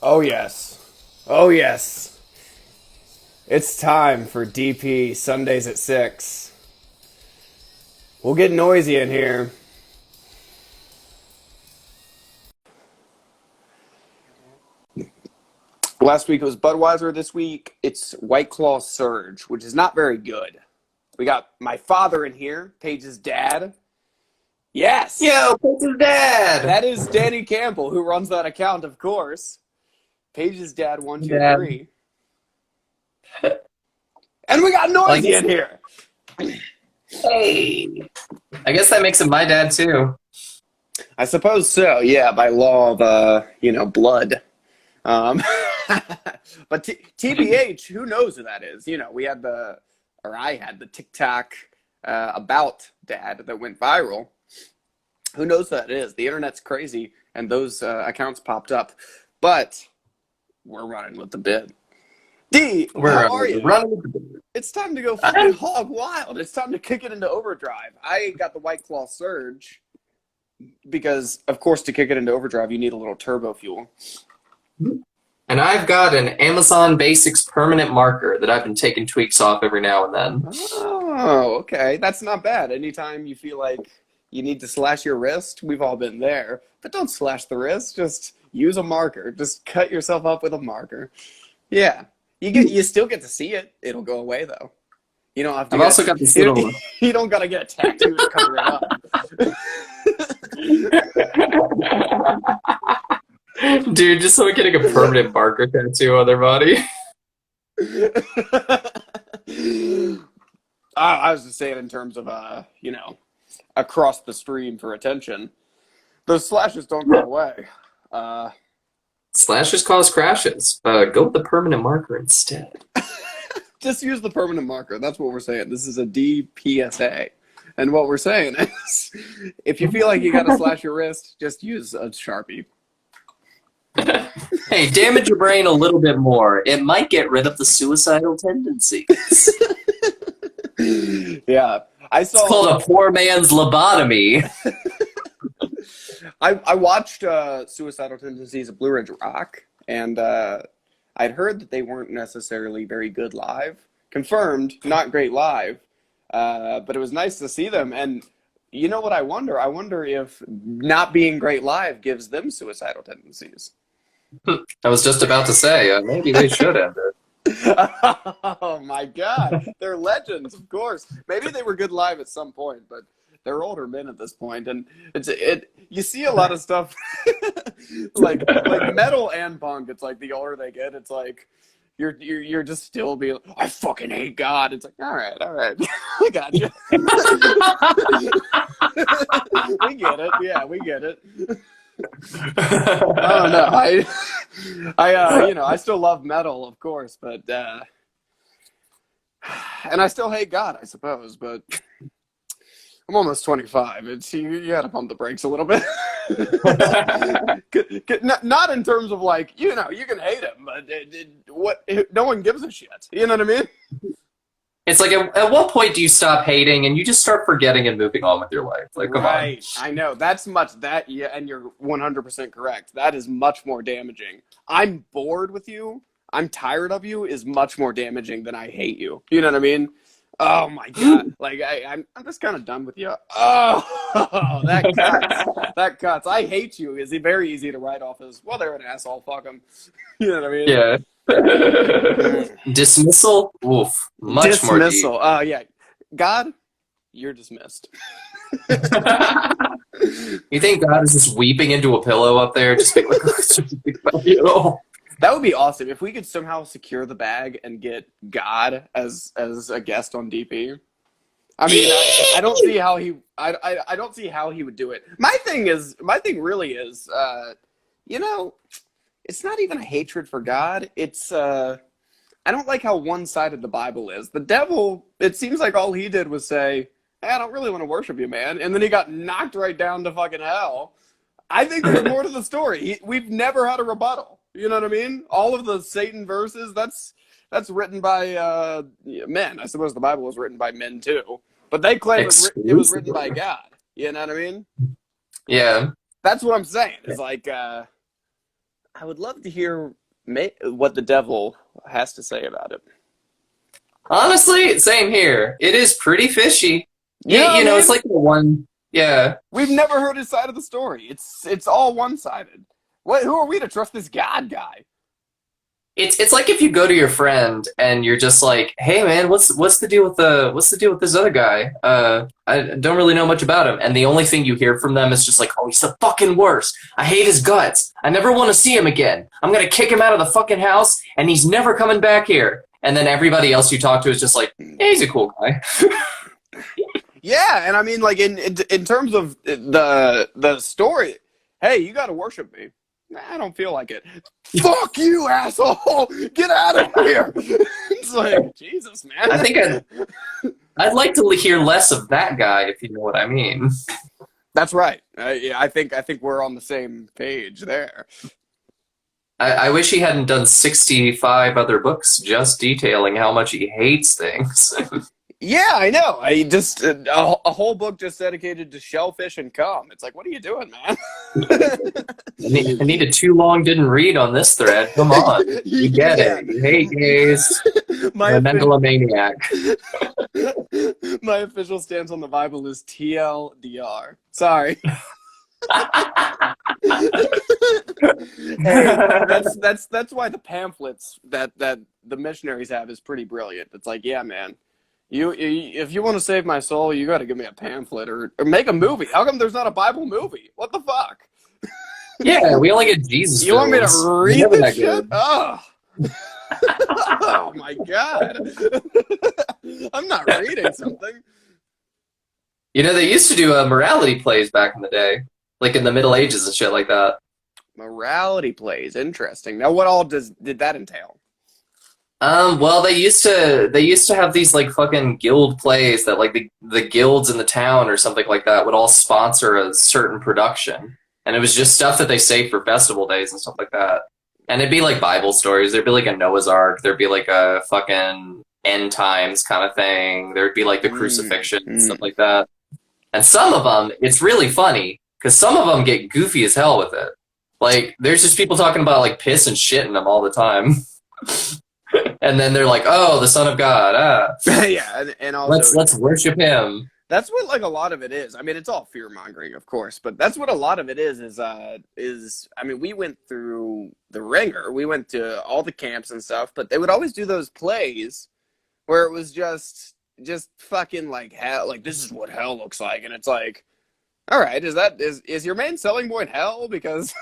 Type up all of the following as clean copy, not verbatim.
Oh, yes. Oh, yes. It's time for DP Sundays at 6. We'll get noisy in here. Last week it was Budweiser. This week it's White Claw Surge, which is not very good. We got my father in here, Paige's dad. Yes! Yo, Paige's dad. That is Danny Campbell, who runs that account, of course. Paige's dad, one, two, Dad. three. And we got Well, I noisy guess. in here. Hey. I guess that makes him my dad too. I suppose so, yeah, by law of, blood. Um, but TBH, who knows who that is? We had I had the TikTok about dad that went viral. Who knows who that is? The internet's crazy, and those accounts popped up. But we're running with the bid. D, We're how are you? running. It's time to go I, fucking hog wild. It's time to kick it into overdrive. I got the White Claw Surge because, of course, to kick it into overdrive, you need a little turbo fuel. and I've got an Amazon Basics permanent marker that I've been taking tweaks off every now and then. Oh, okay. That's not bad. Anytime you feel like you need to slash your wrist, we've all been there. But don't slash the wrist. Just use a marker. Just cut yourself up with a marker. Yeah. You still get to see it. It'll go away though. You don't have to I've also got this you, little. you don't gotta get a tattoo to cover it up. Dude, just someone getting a permanent marker tattoo on their body. I was just saying in terms of across the stream for attention. Those slashes don't go away. Uh, Slashes cause crashes. Go with the permanent marker instead. just use the permanent marker. That's what we're saying. This is a DPSA. And what we're saying is if you feel like you got to slash your wrist, just use a Sharpie. Hey, damage your brain a little bit more. It might get rid of the suicidal tendencies. Yeah. I It's called saw a poor man's lobotomy. I watched Suicidal Tendencies of Blue Ridge Rock, and I'd heard that they weren't necessarily very good live. Confirmed, not great live. But it was nice to see them. And you know what I wonder? I wonder if not being great live gives them suicidal tendencies. I was just about to say, maybe they should end it. Oh my God. They're legends, of course. Maybe they were good live at some point, but they're older men at this point, and you see a lot of stuff like metal and punk. It's like the older they get, it's like you're just still being, I fucking hate God. It's like, all right, I got you. We get it. Yeah, we get it. I don't know. I still love metal, of course, but and I still hate God, I suppose, but I'm almost 25. It's you got to pump the brakes a little bit. Not in terms of like you can hate him, but no one gives a shit. You know what I mean? It's like, at what point do you stop hating and you just start forgetting and moving on with your life? Like, come on. Right. I know. Yeah, and you're 100% correct. That is much more damaging. I'm bored with you. I'm tired of you is much more damaging than I hate you. You know what I mean? Oh my God. Like I'm just kind of done with you. Oh, that cuts. That cuts. I hate you is very easy to write off as, well, they're an asshole. Fuck them. You know what I mean? Yeah. Dismissal? Oof. Much more deep. Dismissal. Oh, yeah. God, you're dismissed. You think God is just weeping into a pillow up there, just being like, you That would be awesome if we could somehow secure the bag and get God as a guest on DP. I mean, I don't see how I don't see how he would do it. My thing really is, it's not even a hatred for God. It's I don't like how one-sided the Bible is. The devil, it seems like all he did was say, hey, I don't really want to worship you, man. And then he got knocked right down to fucking hell. I think there's more to the story. We've never had a rebuttal. You know what I mean? All of the Satan verses, that's written by men. I suppose the Bible was written by men too. But they claim it was written by exclusively. God. You know what I mean? Yeah. That's what I'm saying. It's like, I would love to hear what the devil has to say about it. Honestly, same here. It is pretty fishy. Yeah, You know, man. it's like the one. Yeah. We've never heard his side of the story. It's all one sided. What? Who are we to trust this God guy? It's like if you go to your friend and you're just like, "Hey man, what's the deal with this other guy? I don't really know much about him." And the only thing you hear from them is just like, "Oh, he's the fucking worst. I hate his guts. I never want to see him again. I'm gonna kick him out of the fucking house, and he's never coming back here." And then everybody else you talk to is just like, "Yeah, he's a cool guy." Yeah, and I mean, like in terms of the story, hey, you got to worship me. I don't feel like it. Fuck you, asshole! Get out of here! It's like Jesus, man. I think I'd like to hear less of that guy, if you know what I mean. That's right. Yeah, I think we're on the same page there. I wish he hadn't done 65 other books just detailing how much he hates things. Yeah, I know. I just a whole book just dedicated to shellfish and cum. It's like, what are you doing, man? I needed too long, didn't read on this thread. Come on. You get it. You hate gays. You're a megalomaniac. My official stance on the Bible is TLDR. Sorry. Hey, that's why the pamphlets that the missionaries have is pretty brilliant. It's like, yeah, man. You if you want to save my soul, you got to give me a pamphlet or make a movie. How come there's not a Bible movie? What the fuck? Yeah, we only get Jesus. You want me to read this shit? Good. Oh. Oh my god. I'm not reading something. You know, they used to do morality plays back in the day, like in the Middle Ages and shit like that. Morality plays, interesting. Now, what all did that entail? Well, they used to have these like fucking guild plays that like the guilds in the town or something like that would all sponsor a certain production, and it was just stuff that they saved for festival days and stuff like that. And it'd be like Bible stories. There'd be like a Noah's Ark. There'd be like a fucking end times kind of thing. There'd be like the crucifixion and stuff like that. And some of them, it's really funny because some of them get goofy as hell with it. Like, there's just people talking about like piss and shit in them all the time. And then they're like, "Oh, the Son of God." Yeah, and also let's worship him. That's what like a lot of it is. I mean, it's all fear mongering, of course, but that's what a lot of it is. I mean, we went through the ringer. We went to all the camps and stuff, but they would always do those plays where it was just fucking like hell. Like, this is what hell looks like, and it's like, all right, is your main selling point hell? Because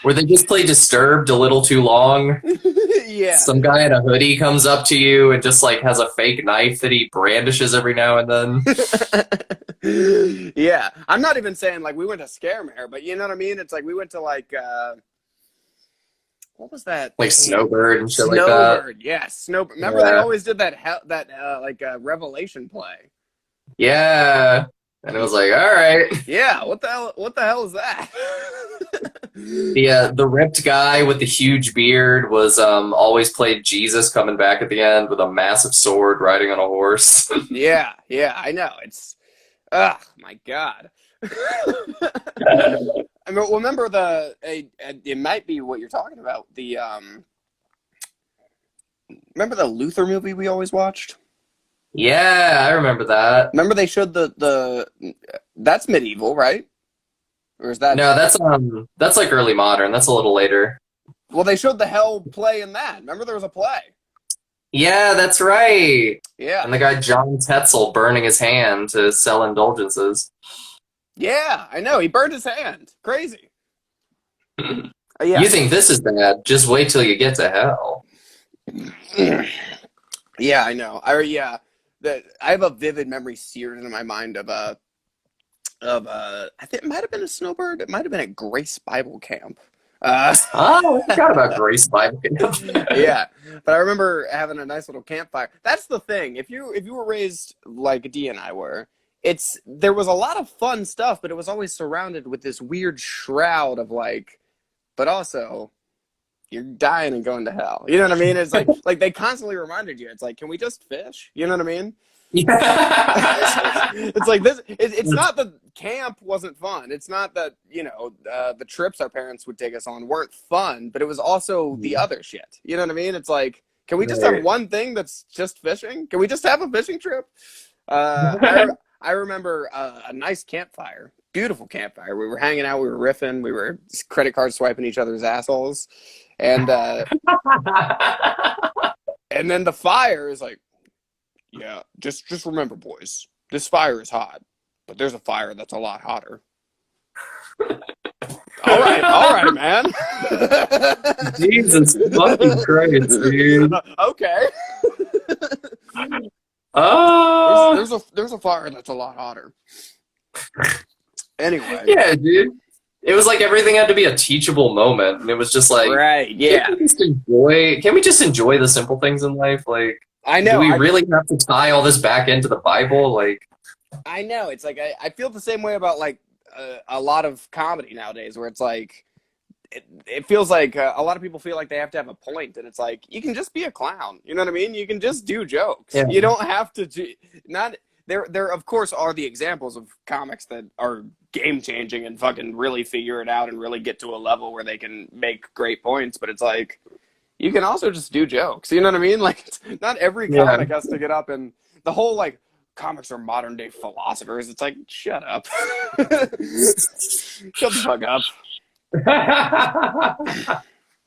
where they just play Disturbed a little too long. Yeah. Some guy in a hoodie comes up to you and just like has a fake knife that he brandishes every now and then. Yeah. I'm not even saying like we went to Scaremare, but you know what I mean? It's like we went to like what was that? Like Snowbird and shit like that. Snowbird, yes. Snowbird. Remember they always did that Revelation play. Yeah. And it was like, all right. Yeah, what the hell is that? The ripped guy with the huge beard was always played Jesus coming back at the end with a massive sword riding on a horse. Yeah, I know. It's my God. I mean, remember it might be what you're talking about. Remember the Luther movie we always watched? Yeah, I remember that. Remember they showed that's medieval, right? Or is that No, that's like early modern. That's a little later. Well, they showed the hell play in that. Remember there was a play. Yeah, that's right. Yeah. And the guy John Tetzel burning his hand to sell indulgences. Yeah, I know. He burned his hand. Crazy. Yeah. You think this is bad? Just wait till you get to hell. Yeah, I know. I have a vivid memory seared into my mind of I think it might have been a Snowbird. It might have been at Grace Bible Camp. I forgot about Grace Bible Camp. Yeah, but I remember having a nice little campfire. That's the thing. If you were raised like Dee and I were, there was a lot of fun stuff, but it was always surrounded with this weird shroud of like, but also you're dying and going to hell. You know what I mean? It's like they constantly reminded you. It's like, can we just fish? You know what I mean? Yeah. It's like this. It's not the camp wasn't fun. It's not that, the trips our parents would take us on weren't fun, but it was also the other shit. You know what I mean? It's like, can we just have Right. one thing that's just fishing? Can we just have a fishing trip? I remember a nice campfire, beautiful campfire. We were hanging out, we were riffing, we were credit card swiping each other's assholes, and and then the fire is like, yeah, just remember, boys, this fire is hot, but there's a fire that's a lot hotter. All right, man. Jesus fucking Christ, dude. Okay. Oh, There's a fire that's a lot hotter. Anyway. yeah, dude. It was like everything had to be a teachable moment, and it was just like, Right, yeah. Can we just enjoy the simple things in life? Like, I know. do we really have to tie all this back into the Bible? Like, I know. It's like I feel the same way about like a lot of comedy nowadays, where it's like it feels like a lot of people feel like they have to have a point, and it's like you can just be a clown. You know what I mean? You can just do jokes. Yeah. You don't have to not there. There of course are the examples of comics that are game changing and fucking really figure it out and really get to a level where they can make great points. But it's like you can also just do jokes. You know what I mean? Like not every comic has to get up and the whole like comics are modern day philosophers. It's like shut up, shut the fuck up.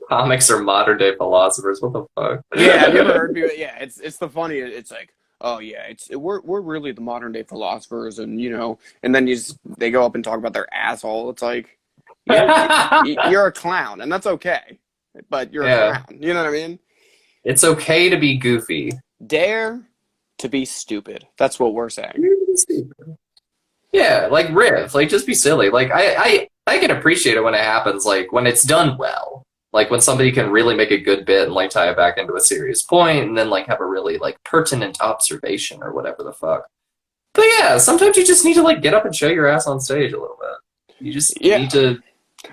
Comics are modern day philosophers. What the fuck? Yeah, have you ever heard people? Yeah, it's the funny. It's like, oh yeah, we're really the modern day philosophers, and and then they go up and talk about their asshole. It's like, yeah, you're a clown, and that's okay, but you're a clown. You know what I mean? It's okay to be goofy. Dare to be stupid. That's what we're saying. Yeah, like riff, like just be silly. Like I can appreciate it when it happens, like when it's done well. Like when somebody can really make a good bit and like tie it back into a serious point and then like have a really like pertinent observation or whatever the fuck. But yeah, sometimes you just need to like get up and show your ass on stage a little bit. You just need to.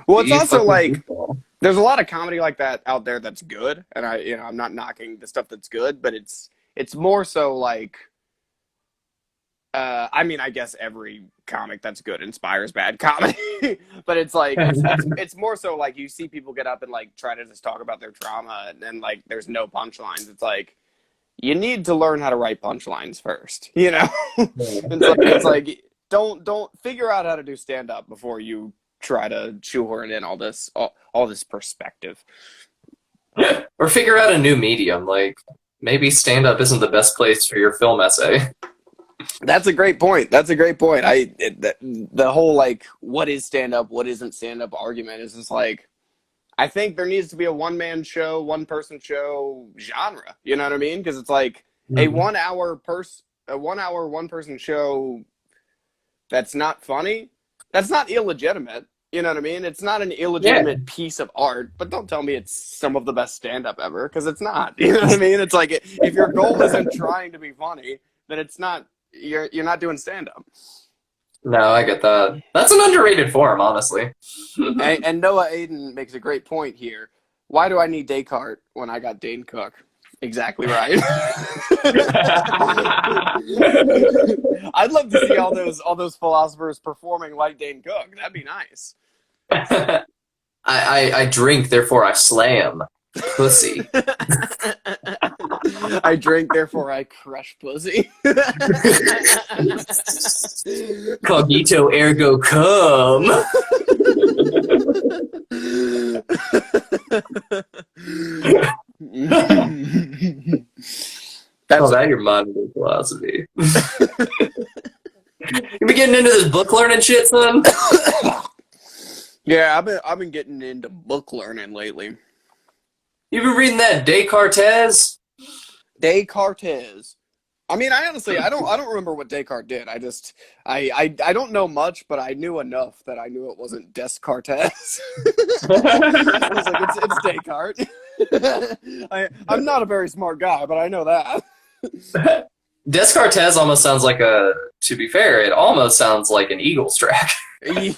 Well, it's also like people. There's a lot of comedy like that out there that's good, and I'm not knocking the stuff that's good, but it's more so like. I mean, I guess every comic that's good inspires bad comedy, but it's like it's more so like you see people get up and like try to just talk about their trauma, and then like there's no punchlines. It's like you need to learn how to write punchlines first, it's like don't figure out how to do stand up before you try to shoehorn in all this perspective, or figure out a new medium. Like maybe stand up isn't the best place for your film essay. That's a great point. The whole like what is stand up, what isn't stand up argument is just like I think there needs to be a one-man show, one-person show genre. You know what I mean? Because it's like a 1 hour one-person show that's not funny. That's not illegitimate. You know what I mean? It's not an illegitimate piece of art, but don't tell me it's some of the best stand-up ever, because it's not. You know what I mean? It's like if your goal isn't trying to be funny, then it's not. You're not doing stand-up. No, I get that. That's an underrated form, honestly. and Noah Aiden makes a great point here. Why do I need Descartes when I got Dane Cook? Exactly right. I'd love to see all those philosophers performing like Dane Cook. That'd be nice. I drink, therefore I slam. Pussy. I drink, therefore I crush pussy. Cogito ergo cum. That's that your modern day philosophy. You been getting into this book learning shit, son? Yeah, I've been getting into book learning lately. You been reading that Descartes? Descartes. I mean, I honestly, I don't remember what Descartes did. I don't know much, but I knew enough that I knew it wasn't Descartes. I was like, it's Descartes. I'm not a very smart guy, but I know that. Descartes almost sounds like to be fair, it almost sounds like an Eagles track.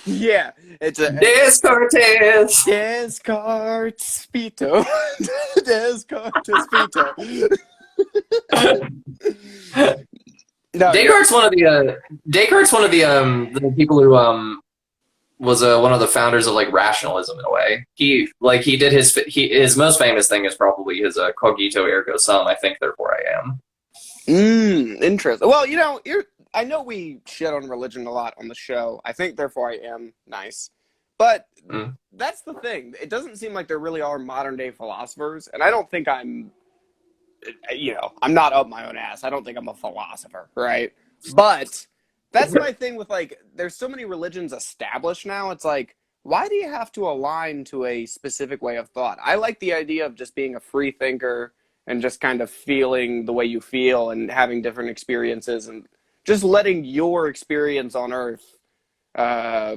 Yeah, it's a Descartes. Descartes Spito. Descartes Spito. No, Descartes one of the people who was one of the founders of like rationalism in a way. He did his most famous thing is probably his cogito ergo sum. I think therefore I am. Interesting. Well, I know we shit on religion a lot on the show. I think therefore I am nice. But Mm. that's the thing. It doesn't seem like there really are modern day philosophers, and I don't think I'm not up my own ass. I don't think I'm a philosopher, right? But that's my thing with like, there's so many religions established now. It's like, why do you have to align to a specific way of thought? I like the idea of just being a free thinker and just kind of feeling the way you feel and having different experiences and just letting your experience on Earth uh,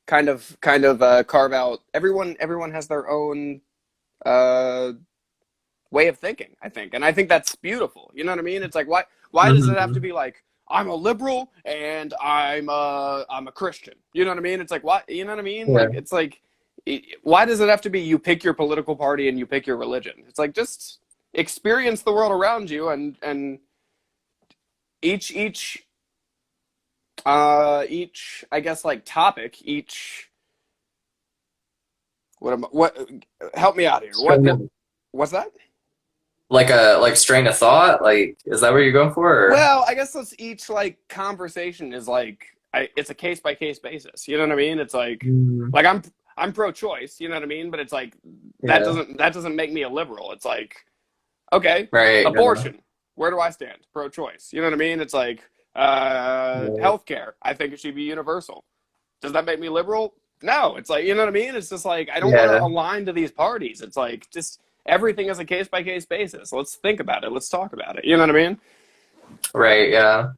kind of carve out. Everyone has their own uh, way of thinking, I think. And I think that's beautiful. You know what I mean? It's like, why does it have to Mhm. be like, I'm a liberal and I'm a Christian? You know what I mean? It's like, what, you know what I mean? Yeah. Like, it's like, why does it have to be you pick your political party and you pick your religion? It's like, just experience the world around you, and each I guess like topic, each what help me out here. What's that? Like a strain of thought. Like, is that what you're going for? Or? Well, I guess that's each like conversation is like it's a case by case basis. You know what I mean? It's Mm. like I'm pro-choice. You know what I mean? But it's like Yeah. that doesn't make me a liberal. It's like, okay, Right. Yeah. abortion. Where do I stand? Pro-choice. You know what I mean? It's like Yeah. healthcare. I think it should be universal. Does that make me liberal? No. It's like, you know what I mean? It's just like I don't want to Yeah. align to these parties. It's like just everything is a case by case basis. Let's think about it. Let's talk about it. You know what I mean? Right. Yeah.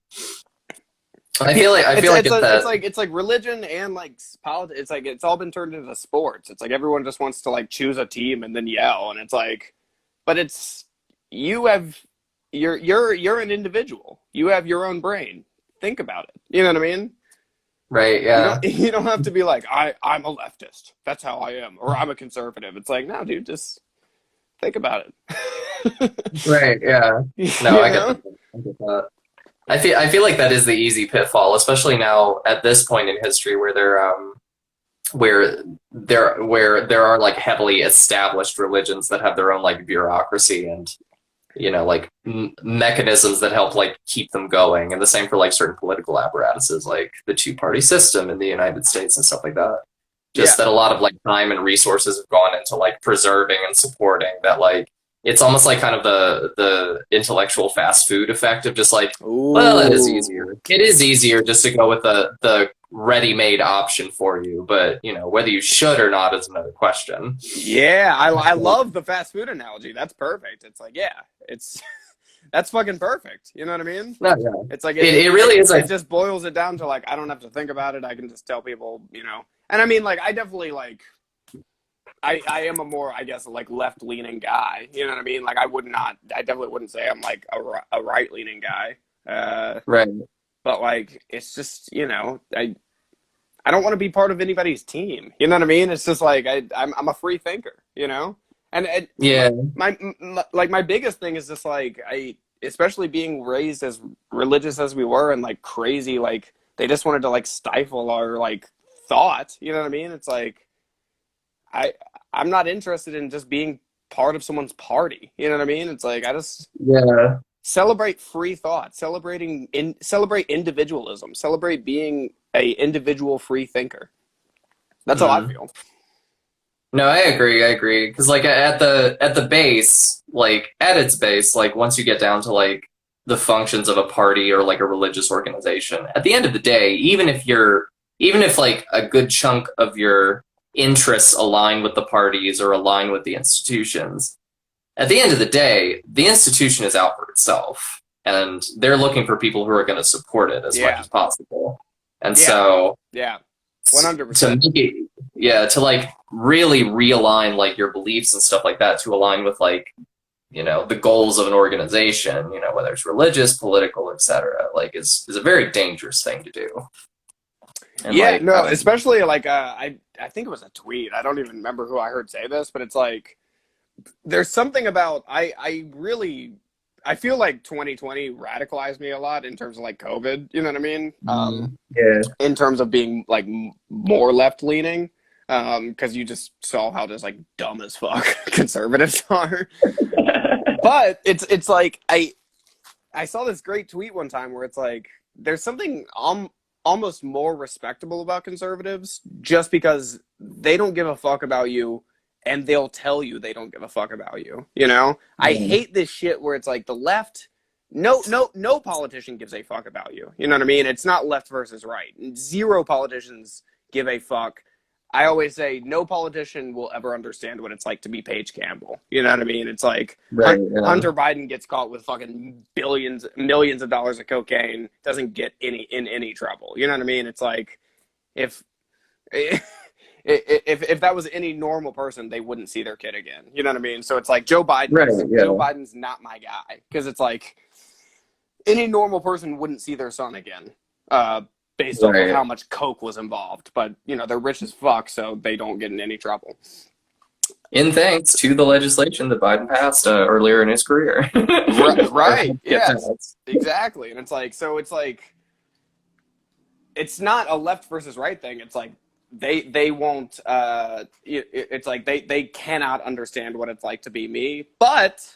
I feel like it's that. It's like religion and like politics. It's like it's all been turned into sports. It's like everyone just wants to like choose a team and then yell, and it's like, but it's you have you're an individual. You have your own brain. Think about it. You know what I mean? Right. Yeah. You don't have to be like I'm a leftist. That's how I am, or I'm a conservative. It's like no, dude, just think about it. Right. Yeah. You No, know? I get that. I feel like that is the easy pitfall, especially now at this point in history where there are like heavily established religions that have their own like bureaucracy and like mechanisms that help like keep them going, and the same for like certain political apparatuses like the two-party system in the United States and stuff like that. Yeah. Just that a lot of like time and resources have gone into like preserving and supporting that. Like it's almost like kind of the intellectual fast food effect of just like, well, it is Ooh. easier. It is easier just to go with the ready-made option for you, but whether you should or not is another question. Yeah, I love the fast food analogy. That's perfect. It's like, yeah, it's that's fucking perfect. You know what I mean? No, yeah. It's like It really is it like, just boils it down to like I don't have to think about it. I can just tell people, And I mean, like I definitely like I am a more I guess like left leaning guy. You know what I mean? Like I definitely wouldn't say I'm like a right leaning guy. right. But like it's just I don't want to be part of anybody's team. You know what I mean? It's just like I'm a free thinker, And Yeah. my biggest thing is just like especially being raised as religious as we were and like crazy, like they just wanted to like stifle our like thought. You know what I mean? It's like I I'm not interested in just being part of someone's party. You know what I mean? It's like I just Yeah. celebrate free thought, celebrate individualism, celebrate being a individual free thinker. That's how I Mhm. feel. No, I agree. I agree. Because like at the base, like at its base, like once you get down to like the functions of a party or like a religious organization, at the end of the day, even if like a good chunk of your interests align with the parties or align with the institutions, at the end of the day, the institution is out for itself, and they're looking for people who are going to support it as much Yeah, as possible. And yeah, so yeah, 100%. to make it, yeah, to like really realign like your beliefs and stuff like that to align with like the goals of an organization, whether it's religious, political, etc., like is a very dangerous thing to do. And Yeah, like no, especially like I think it was a tweet. I don't even remember who I heard say this, but it's like there's something about I really I feel like 2020 radicalized me a lot in terms of like COVID. You know what I mean? Yeah. In terms of being like more left leaning, because you just saw how just like dumb as fuck conservatives are. But it's like I saw this great tweet one time where it's like there's something almost more respectable about conservatives just because they don't give a fuck about you and they'll tell you they don't give a fuck about you. You know? I Yeah. hate this shit where it's like the left no politician gives a fuck about you. You know what I mean? It's not left versus right. Zero politicians give a fuck. I always say no politician will ever understand what it's like to be Paige Campbell. You know what I mean? It's like Right. Yeah. Hunter Biden gets caught with fucking millions of dollars of cocaine, doesn't get in any trouble. You know what I mean? It's like if if that was any normal person, they wouldn't see their kid again. You know what I mean? So it's like Joe Right. Yeah. Biden's not my guy because it's like any normal person wouldn't see their son again. Based off of Right. how much coke was involved. But, you know, they're rich as fuck, so they don't get in any trouble. In thanks to the legislation that Biden passed earlier in his career. Right. Yes. Exactly. And it's like, so it's like, it's not a left versus right thing. It's like, they won't, it's like, they cannot understand what it's like to be me. But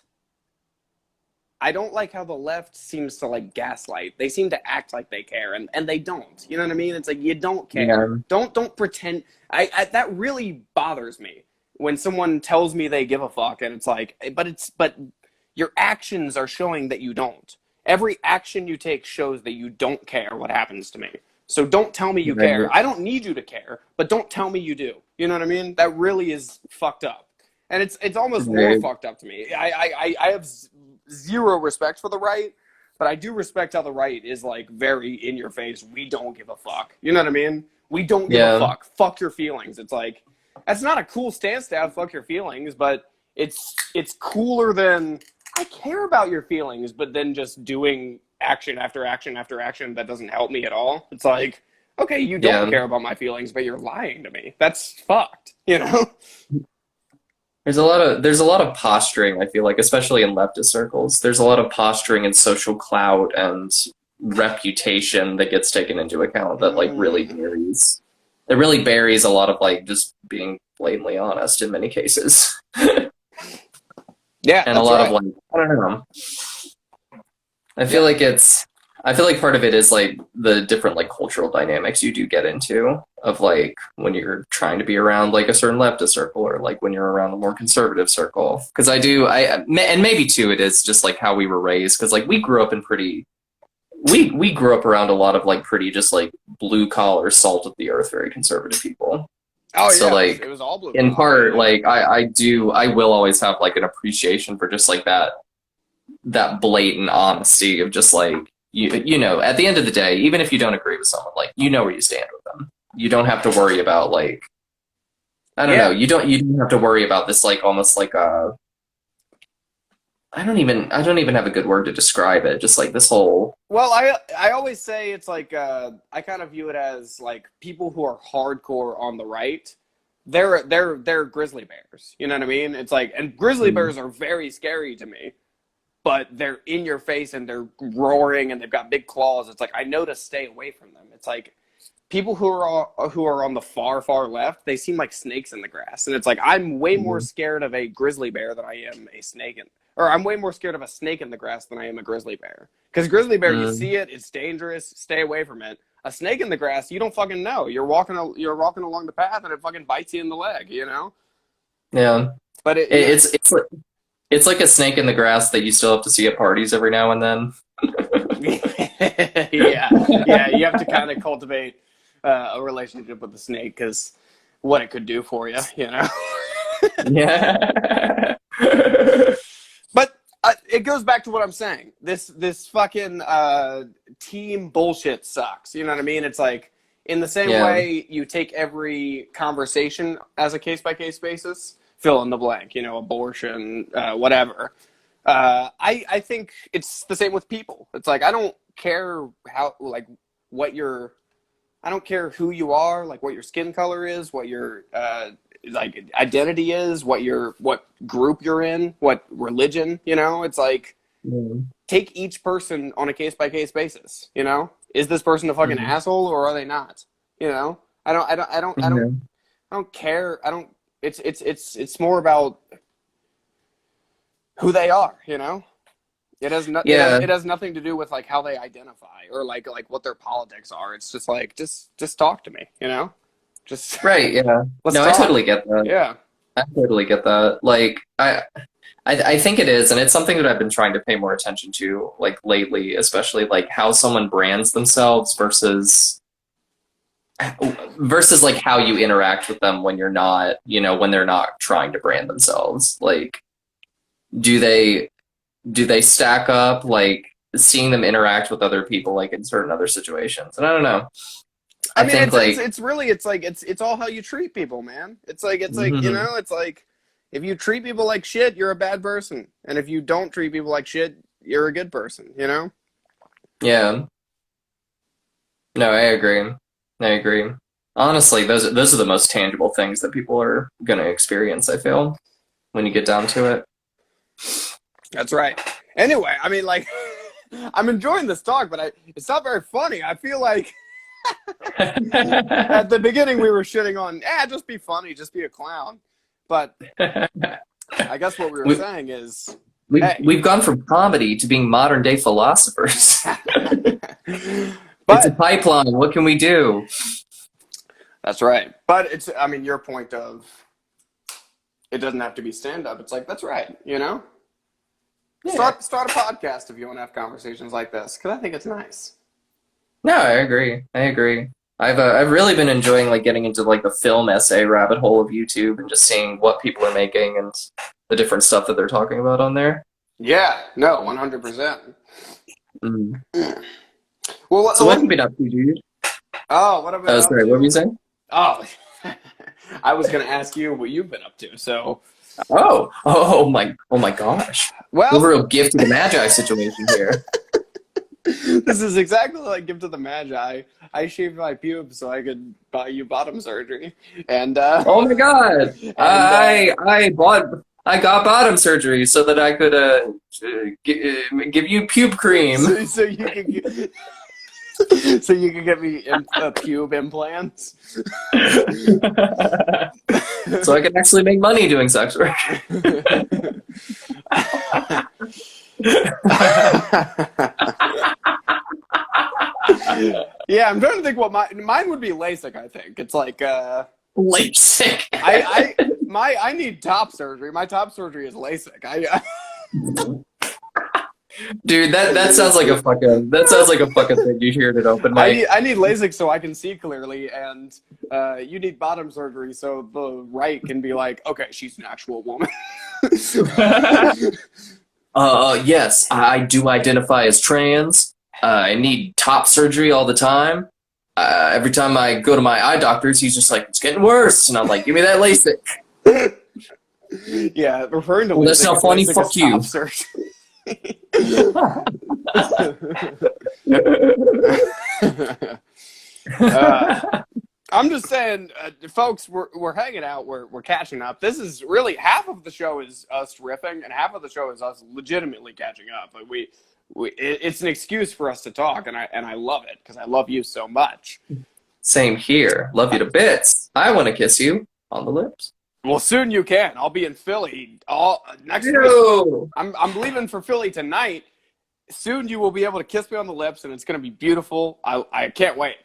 I don't like how the left seems to like gaslight. They seem to act like they care, and they don't. You know what I mean? It's like you don't care. Yeah. Don't pretend. That really bothers me when someone tells me they give a fuck, and it's like, but your actions are showing that you don't. Every action you take shows that you don't care what happens to me. So don't tell me you Right. care. I don't need you to care, but don't tell me you do. You know what I mean? That really is fucked up, and it's almost more Right. fucked up to me. I have zero respect for the right, but I do respect how the right is like very in your face. We don't give a fuck. You know what I mean? We don't give a Yeah. fuck. Fuck your feelings. It's like that's not a cool stance to have. Fuck your feelings, but it's cooler than I care about your feelings, but then just doing action after action after action that doesn't help me at all. It's like, okay, you don't Yeah. care about my feelings, but you're lying to me. That's fucked. You know? There's a lot of posturing, I feel like, especially in leftist circles. There's a lot of posturing and social clout and reputation that gets taken into account that like really buries. It really buries a lot of like just being blatantly honest in many cases. Yeah, And a that's lot right. of like I don't know. I feel like I feel like part of it is like the different like cultural dynamics you do get into of like when you're trying to be around like a certain leftist circle or like when you're around a more conservative circle. Because and maybe too it is just like how we were raised because like we grew up in pretty we grew up around a lot of like pretty just like blue collar salt of the earth very conservative people. Oh So yeah, like it was all blue. in part like I will always have like an appreciation for just like that blatant honesty of just like you know at the end of the day even if you don't agree with someone like you know where you stand with them. You don't have to worry about like I don't know, you don't have to worry about this like almost like a I don't even have a good word to describe it, just like this whole Well, I always say it's like I kind of view it as like people who are hardcore on the right. They're grizzly bears. You know what I mean? It's like and grizzly bears are very scary to me, but they're in your face and they're roaring and they've got big claws. It's like I know to stay away from them. It's like people who are on the far left, they seem like snakes in the grass, and it's like I'm way more scared of a grizzly bear than I am a snake or I'm way more scared of a snake in the grass than I am a grizzly bear. Because grizzly bear, you see it, it's dangerous, stay away from it. A snake in the grass, you don't fucking know. You're walking along the path and it fucking bites you in the leg, you know? yeah. But It's like a snake in the grass that you still have to see at parties every now and then. yeah, you have to kind of cultivate a relationship with the snake because what it could do for you, you know? Yeah. But it goes back to what I'm saying. This fucking team bullshit sucks. You know what I mean? It's like in the same way you take every conversation as a case-by-case basis, fill in the blank, you know, abortion, whatever. I think it's the same with people. It's like I don't care how like what your I don't care who you are, like what your skin color is, what your like identity is, what group you're in, what religion, you know? It's like Mm. take each person on a case by case basis. You know, is this person a fucking Mhm. asshole or are they not? You know, Yeah. I don't care. I don't. It's more about who they are. You know, Yeah. it has nothing to do with like how they identify or like what their politics are. It's just like just talk to me. You know, just Right. Yeah. let's No, I talk. totally get that. Yeah. I totally get that. Like, I think it is, and it's something that I've been trying to pay more attention to, like lately, especially like how someone brands themselves versus like how you interact with them when you're not, when they're not trying to brand themselves. Like, do they do they stack up? Like, seeing them interact with other people, like in certain other situations, and I don't know. I I mean, think like, it's really it's all how you treat people, man. It's like you mhm, know, it's like if you treat people like shit, you're a bad person, and if you don't treat people like shit, you're a good person. You know? yeah, no, I agree. I agree. Honestly, those are the most tangible things that people are gonna experience, I feel, when you get down to it. That's right. Anyway, I mean, like, I'm enjoying this talk, but it's not very funny. I feel like at the beginning we were shitting on, just be funny, just be a clown. But I guess what we were we, saying is, hey. we've gone from comedy to being modern day philosophers. It's a But pipeline. What can we do? that's right. But I mean, your point of it doesn't have to be stand up. It's like, that's right. You know, Yeah. start a podcast if you want to have conversations like this, because I think it's nice. No, I agree. I agree. I've really been enjoying like getting into like the film essay rabbit hole of YouTube and just seeing what people are making and the different stuff that they're talking about on there. Yeah, no, 100%. Mm. Well, So what have you been up to, dude? oh, what have I been Oh, up sorry. What were you to? saying? Oh, I was going to ask you what you've been up to. So, Oh my gosh. A well, real gift of the Magi situation here. this is exactly like Gift of the Magi. I shaved my pubes so I could buy you bottom surgery, and Oh my God. and I got bottom surgery so that I could give you pube cream. so you can so you can get me pube implants. So I can actually make money doing sex work. Yeah, I'm trying to think what mine would be LASIK. I think it's like LASIK. I need top surgery. My top surgery is LASIK. Dude, that sounds like a fucking thing you hear at open mic. I need LASIK so I can see clearly, and you need bottom surgery so the right can be like, okay, she's an actual woman. Yes, I do identify as trans. I need top surgery all the time. Every time I go to my eye doctors, he's just like, it's getting worse. And I'm like, give me that LASIK. Yeah, referring to Well, LASIK, that's not funny. LASIK Fuck is you. top surgery. I'm just saying, folks, we're hanging out, we're catching up. This is really half of the show is us riffing, and half of the show is us legitimately catching up. Like it's an excuse for us to talk, and I love it because I love you so much. Same here. Love you to bits. I want to kiss you on the lips. Well, soon you can. I'll be in Philly all next week. Ew. I'm leaving for Philly tonight. Soon you will be able to kiss me on the lips, and it's going to be beautiful. I can't wait.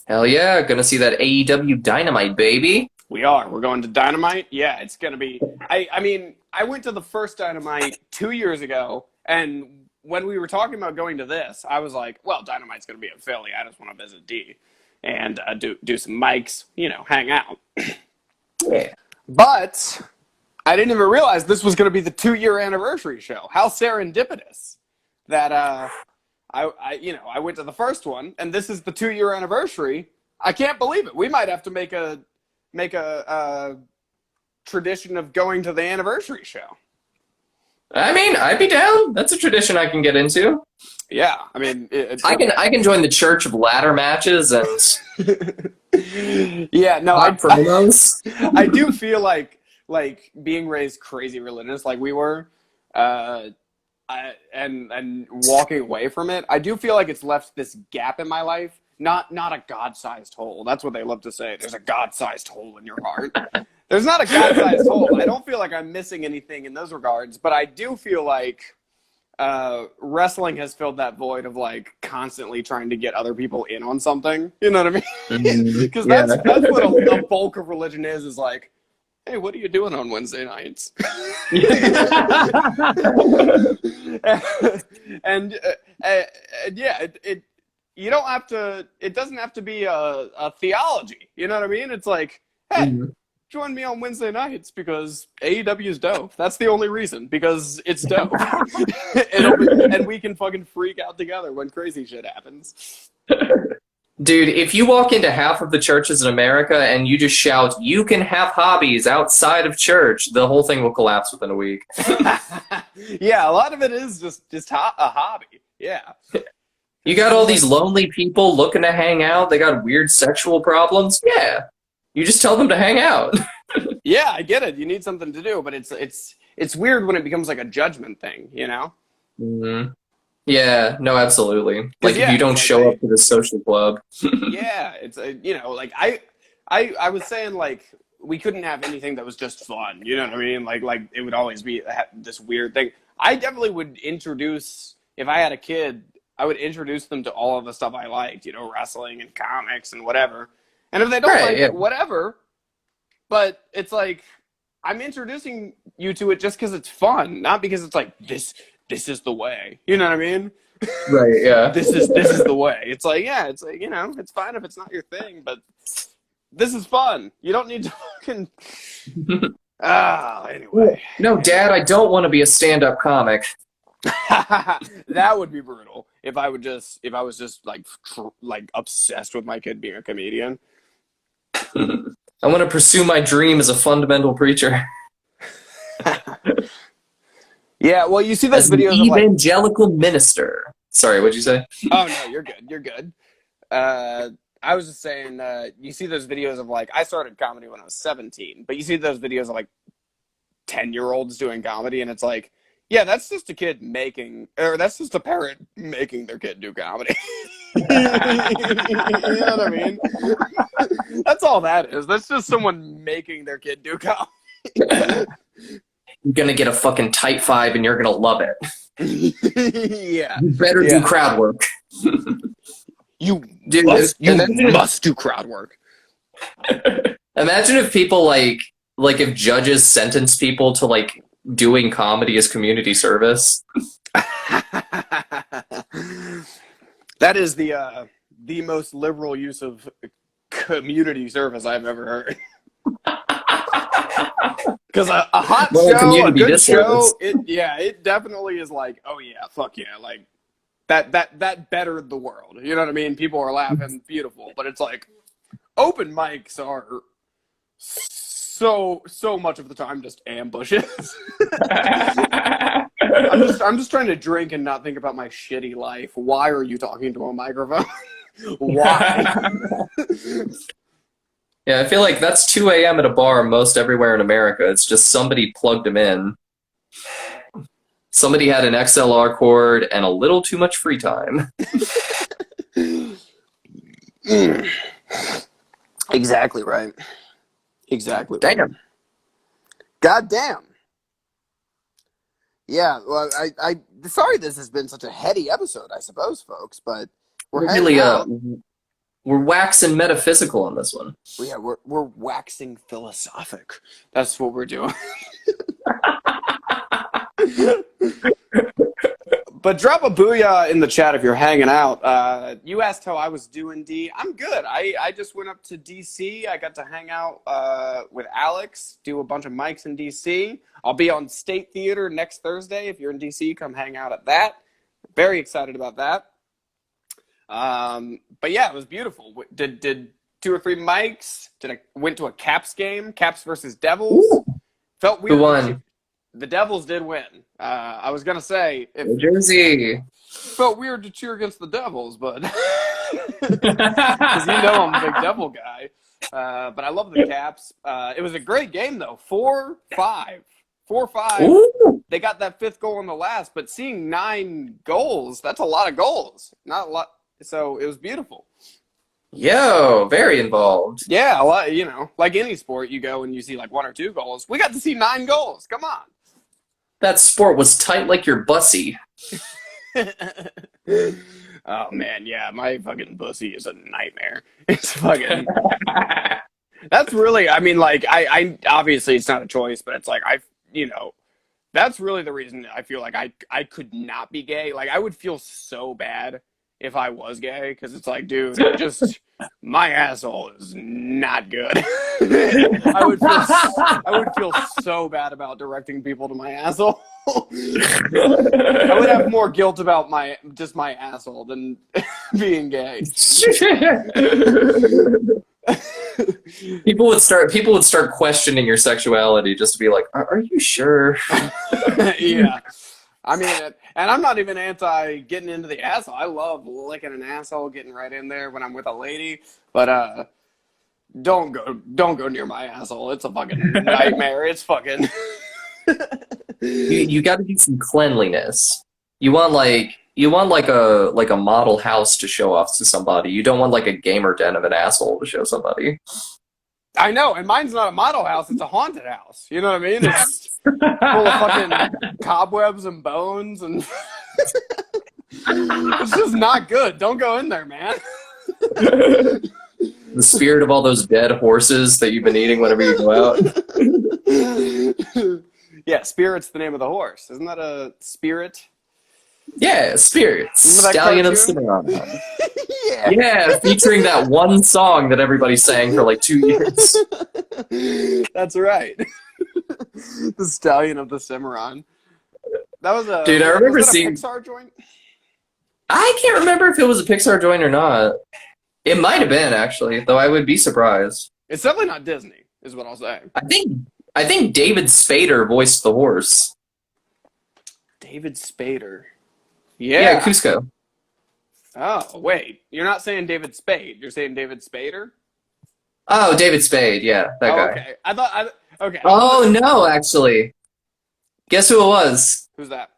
Hell yeah, gonna see that AEW Dynamite, baby. We are. We're going to Dynamite. Yeah, it's going to be. I mean, I went to the first Dynamite 2 years ago, and when we were talking about going to this, I was like, well, Dynamite's going to be in Philly. I just want to visit Dee and do some mics, hang out. Yeah. But I didn't even realize this was going to be the 2-year anniversary show. How serendipitous that I went to the first one, and this is the 2-year anniversary. I can't believe it. We might have to make a tradition of going to the anniversary show. I mean, I'd be down. That's a tradition I can get into. Yeah, I mean, I can join the Church of Ladder Matches and yeah, no, I do feel like being raised crazy religious, like we were. and walking away from it, I do feel like it's left this gap in my life. Not a God-sized hole. That's what they love to say. There's a God-sized hole in your heart. There's not a God-sized hole. I don't feel like I'm missing anything in those regards, but I do feel like wrestling has filled that void of like constantly trying to get other people in on something. You know what I mean? Because that's what a bulk of religion is like, hey, what are you doing on Wednesday nights? and yeah, it you don't have to. It doesn't have to be a theology. You know what I mean? It's like, hey, join me on Wednesday nights because AEW is dope. That's the only reason, because it's dope, and we can fucking freak out together when crazy shit happens. Dude, if you walk into half of the churches in America and you just shout, "You can have hobbies outside of church," the whole thing will collapse within a week. Yeah, a lot of it is just a hobby. Yeah. You got all these lonely people looking to hang out. They got weird sexual problems. Yeah, you just tell them to hang out. Yeah, I get it. You need something to do, but it's weird when it becomes like a judgment thing, you know? Mm-hmm. Yeah, no, absolutely. Like Yeah, if you don't like show up to the social club. Yeah, it's you know, like I was saying like we couldn't have anything that was just fun. You know what I mean? Like it would always be this weird thing. I definitely would introduce, if I had a kid, I would introduce them to all of the stuff I liked, you know, wrestling and comics and whatever. And if they don't like it, whatever. But it's like, I'm introducing you to it just because it's fun, not because it's like, this is the way. You know what I mean? Right, yeah. This is the way. It's like, yeah, it's like, you know, it's fine if it's not your thing, but this is fun. You don't need to fucking... Anyway. No, Dad, I don't want to be a stand-up comic. That would be brutal if I was just like obsessed with my kid being a comedian. I want to pursue my dream as a fundamental preacher. Yeah, well, you see those as videos an evangelical minister. Sorry, what'd you say? Oh no, you're good. You're good. I was just saying, you see those videos of like, I started comedy when I was 17, but you see those videos of like 10-year-olds doing comedy, and it's like, yeah, that's just a kid that's just a parent making their kid do comedy. You know what I mean? That's all that is. That's just someone making their kid do comedy. You're gonna get a fucking tight 5 and you're gonna love it. Yeah. You better do crowd work. You must do crowd work. Imagine if people like if judges sentence people to like doing comedy as community service. That is the most liberal use of community service I've ever heard. Because a hot show, a good show, it definitely is like, oh yeah, fuck yeah, like that bettered the world. You know what I mean? People are laughing, beautiful, but it's like open mics are so much of the time just ambushes. I'm just trying to drink and not think about my shitty life. Why are you talking to a microphone? Why? Yeah, I feel like that's 2 a.m. at a bar most everywhere in America. It's just somebody plugged him in. Somebody had an XLR cord and a little too much free time. Exactly right. Exactly. Damn. God damn. Yeah, well, I sorry this has been such a heady episode, I suppose, folks, but we're really we're waxing metaphysical on this one. Yeah, we're waxing philosophic. That's what we're doing. But drop a booyah in the chat if you're hanging out. You asked how I was doing, D. I'm good. I just went up to DC. I got to hang out with Alex, do a bunch of mics in DC. I'll be on State Theater next Thursday. If you're in DC, come hang out at that. Very excited about that. But yeah, it was beautiful. Did 2 or 3 mics. Went to a Caps game, Caps versus Devils. Ooh. Felt weird. Who won? The Devils did win. I was gonna say, Jersey. Felt weird to cheer against the Devils, but because you know I'm a big Devil guy. But I love the Caps. It was a great game though. 4-5 4-5. Ooh. They got that fifth goal in the last, but seeing 9 goals, that's a lot of goals. Not a lot. So it was beautiful. Yo, very involved. Yeah, a lot, like any sport, you go and you see like 1 or 2 goals. We got to see 9 goals. Come on. That sport was tight like your bussy. Oh man, yeah, my fucking pussy is a nightmare. It's fucking. That's really, I mean, like, I obviously it's not a choice, but it's like that's really the reason I feel like I could not be gay. Like, I would feel so bad if I was gay because it's like, dude, just my asshole is not good. I would feel so bad about directing people to my asshole. I would have more guilt about my asshole than being gay. People would start questioning your sexuality just to be like, are you sure? Yeah. I mean, and I'm not even anti getting into the asshole. I love licking an asshole, getting right in there when I'm with a lady. But don't go near my asshole. It's a fucking nightmare. It's fucking. You got to do some cleanliness. You want like a model house to show off to somebody. You don't want like a gamer den of an asshole to show somebody. I know, and mine's not a model house; it's a haunted house. You know what I mean? It's full of fucking cobwebs and bones, and it's just not good. Don't go in there, man. The spirit of all those dead horses that you've been eating whenever you go out. Yeah, Spirit's the name of the horse. Isn't that a spirit? Yeah, Spirits. Stallion of Cimarron. Yeah. Yeah, featuring that one song that everybody sang for like 2 years. That's right. The Stallion of the Cimarron. That was a Dude, I remember seeing Pixar joint. I can't remember if it was a Pixar joint or not. It might have been actually, though I would be surprised. It's definitely not Disney, is what I'll say. I think David Spader voiced the horse. David Spader. Yeah, Cusco. Oh, wait. You're not saying David Spade. You're saying David Spader? Oh, David Spade. Yeah, that guy. Okay. Okay. Oh, no, actually. Guess who it was? Who's that?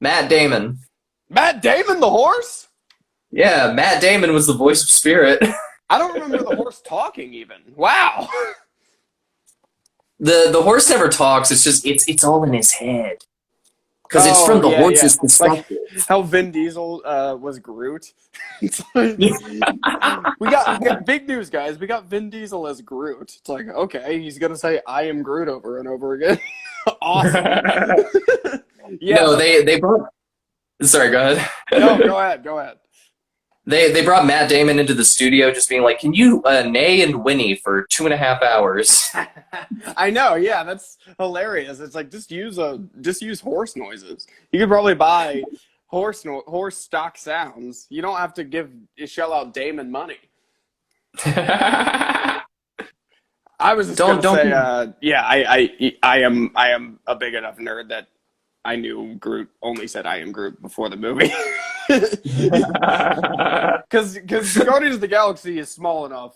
Matt Damon. Matt Damon, the horse? Yeah, Matt Damon was the voice of Spirit. I don't remember the horse talking even. Wow. The horse never talks. It's just it's all in his head. Because it's from the horse's perspective. Like how Vin Diesel was Groot. Like, we got big news, guys. We got Vin Diesel as Groot. It's like, okay, he's gonna say "I am Groot" over and over again. Awesome. Yeah. No, they brought. Sorry, go ahead. No, go ahead. They brought Matt Damon into the studio, just being like, "Can you neigh and whinny for 2.5 hours?" I know, yeah, that's hilarious. It's like just use horse noises. You could probably buy horse stock sounds. You don't have to shell out Damon money. I was just gonna say, yeah, I am a big enough nerd that I knew Groot only said "I am Groot" before the movie. Because Guardians of the Galaxy is small enough,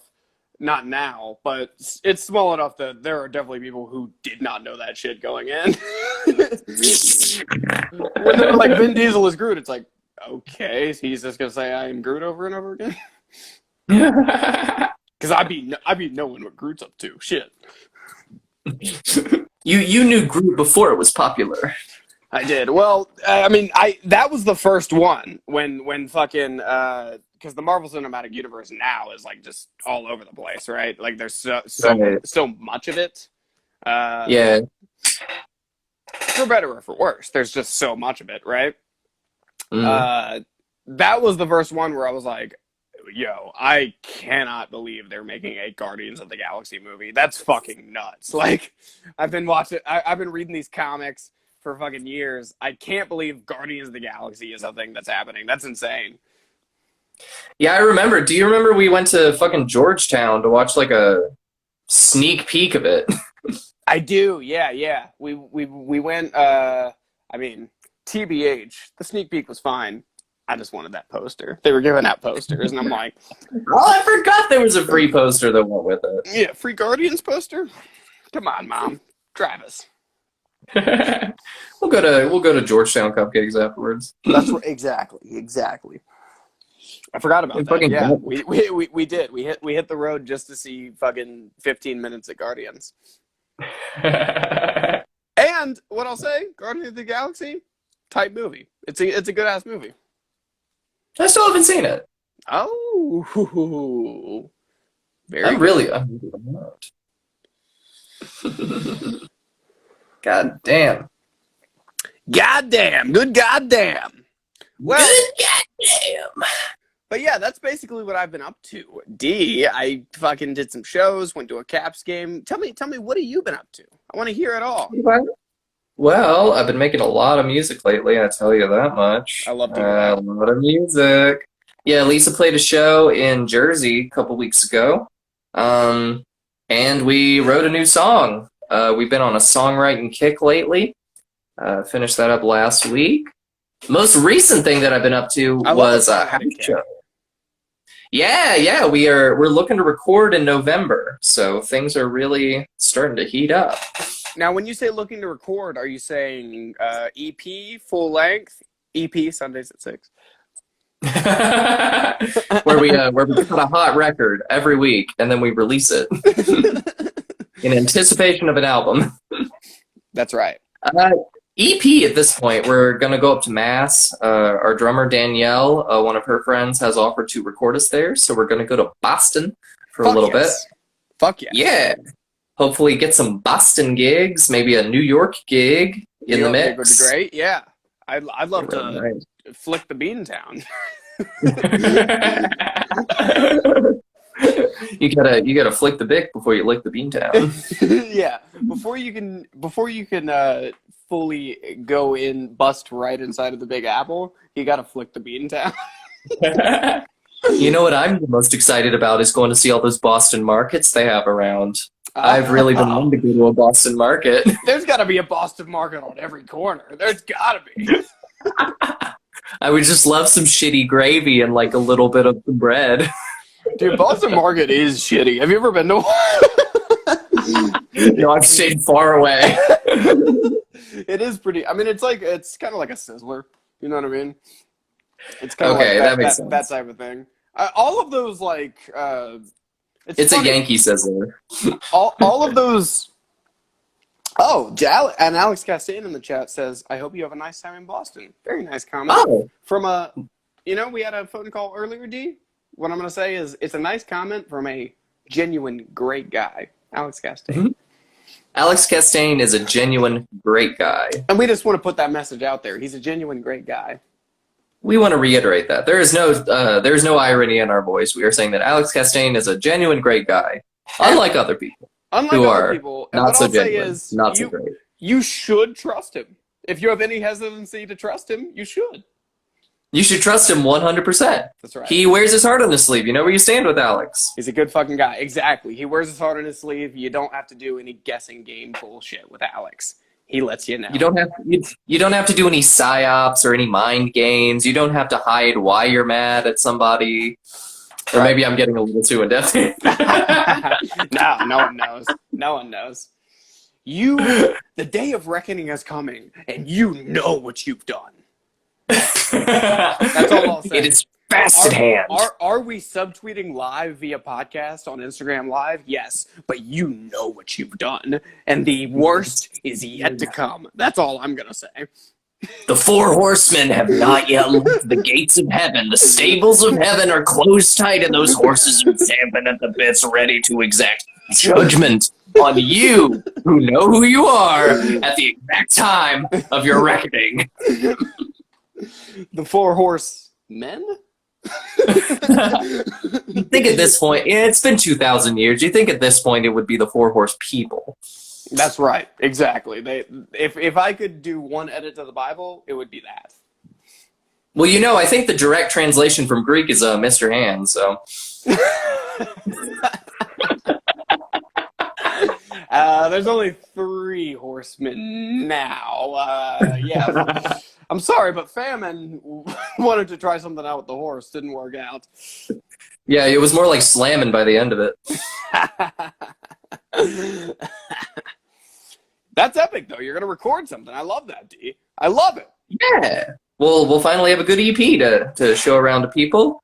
not now, but it's small enough that there are definitely people who did not know that shit going in. When they were like, Vin Diesel is Groot, it's like, okay, he's just gonna say "I am Groot" over and over again. Because I'd be knowing what Groot's up to. Shit. You knew Groot before it was popular. I did. Well, I mean, that was the first one when fucking because the Marvel Cinematic Universe now is like just all over the place, right? Like there's so much of it. Yeah. For better or for worse, there's just so much of it, right? Mm. That was the first one where I was like, yo, I cannot believe they're making a Guardians of the Galaxy movie. That's fucking nuts. Like, I've been reading these comics for fucking years. I can't believe Guardians of the Galaxy is a thing that's happening. That's insane. Yeah, I remember. Do you remember we went to fucking Georgetown to watch like a sneak peek of it? I do. Yeah. We went. I mean, TBH. The sneak peek was fine. I just wanted that poster. They were giving out posters, and I'm like, oh, I forgot there was a free poster that went with it. Yeah, free Guardians poster. Come on, Mom, Travis. We'll go to Georgetown Cupcakes afterwards. That's right. Exactly. I forgot about And that. fucking Yeah, we did. We hit the road just to see fucking 15 minutes at Guardians. And what I'll say, Guardians of the Galaxy, tight movie. It's a good ass movie. I still haven't seen it. Oh, very I'm good. really not. God damn. Goddamn, good goddamn. Well, Good goddamn. but yeah, that's basically what I've been up to. D, I fucking did some shows, went to a Caps game. Tell me, what have you been up to? I want to hear it all. Well, I've been making a lot of music lately, I tell you that much. I love to hear that. A lot of music. Yeah, Lisa played a show in Jersey a couple weeks ago. And we wrote a new song. We've been on a songwriting kick lately. Finished that up last week. Most recent thing that I've been up to was a house show. Yeah, we're looking to record in November, so things are really starting to heat up. Now, when you say looking to record, are you saying EP, full length, EP Sundays at 6? where we put a hot record every week and then we release it in anticipation of an album. That's right. EP at this point, we're gonna go up to Mass. Our drummer Danielle, one of her friends, has offered to record us there, so we're gonna go to Boston for a little bit. Fuck yes. Yeah. Hopefully get some Boston gigs, maybe a New York gig in the mix. Would be great. Yeah, I'd love to flick the Beantown. You gotta flick the bick before you lick the Beantown. Yeah, before you can fully go bust right inside of the Big Apple, you gotta flick the Beantown. You know what I'm the most excited about is going to see all those Boston markets they have around. I've really been wanting to go to a Boston market. There's got to be a Boston market on every corner. There's got to be. I would just love some shitty gravy and like a little bit of the bread. Dude, Boston market is shitty. Have you ever been to one? No, I've stayed far away. It is pretty. I mean, it's kind of like a Sizzler. You know what I mean? It's kind of Okay, like that makes sense. that type of thing. All of those it's a Yankee Sizzler. all of those. Oh, and Alex Castain in the chat says, "I hope you have a nice time in Boston." Very nice comment. Oh, From we had a phone call earlier. D. What I'm gonna say is, it's a nice comment from a genuine great guy, Alex Castain. Mm-hmm. Alex Castain is a genuine great guy, and we just want to put that message out there. He's a genuine great guy. We want to reiterate that there's no irony in our voice. We are saying that Alex Castain is a genuine great guy, unlike other people. Unlike who other are people, and not what so I'll say genuine, is, not so great. You should trust him. If you have any hesitancy to trust him, you should. You should trust him 100%. That's right. He wears his heart on his sleeve. You know where you stand with Alex. He's a good fucking guy. Exactly. He wears his heart on his sleeve. You don't have to do any guessing game bullshit with Alex. He lets you know. You don't have to do any psyops or any mind games. You don't have to hide why you're mad at somebody. Or maybe I'm getting a little too in depth. No one knows. No one knows. The day of reckoning is coming, and you know what you've done. That's all I'll say. It is fast at hand. Are we subtweeting live via podcast on Instagram Live? Yes, but you know what you've done, and the worst is yet to come. That's all I'm gonna say. The 4 horsemen have not yet left the gates of heaven. The stables of heaven are closed tight, and those horses are champing at the bits, ready to exact judgment on you, who know who you are, at the exact time of your reckoning. The 4 horsemen? You think at this point, it's been 2,000 years. You think at this point it would be the 4 horse people? That's right. Exactly. If I could do one edit to the Bible, it would be that. Well, I think the direct translation from Greek is Mr. Hand. So. There's only 3 horsemen now. Yeah. I'm sorry, but Famine wanted to try something out with the horse. Didn't work out. Yeah, it was more like slamming by the end of it. That's epic, though. You're going to record something. I love that, D. I love it. Yeah. We'll finally have a good EP to show around to people.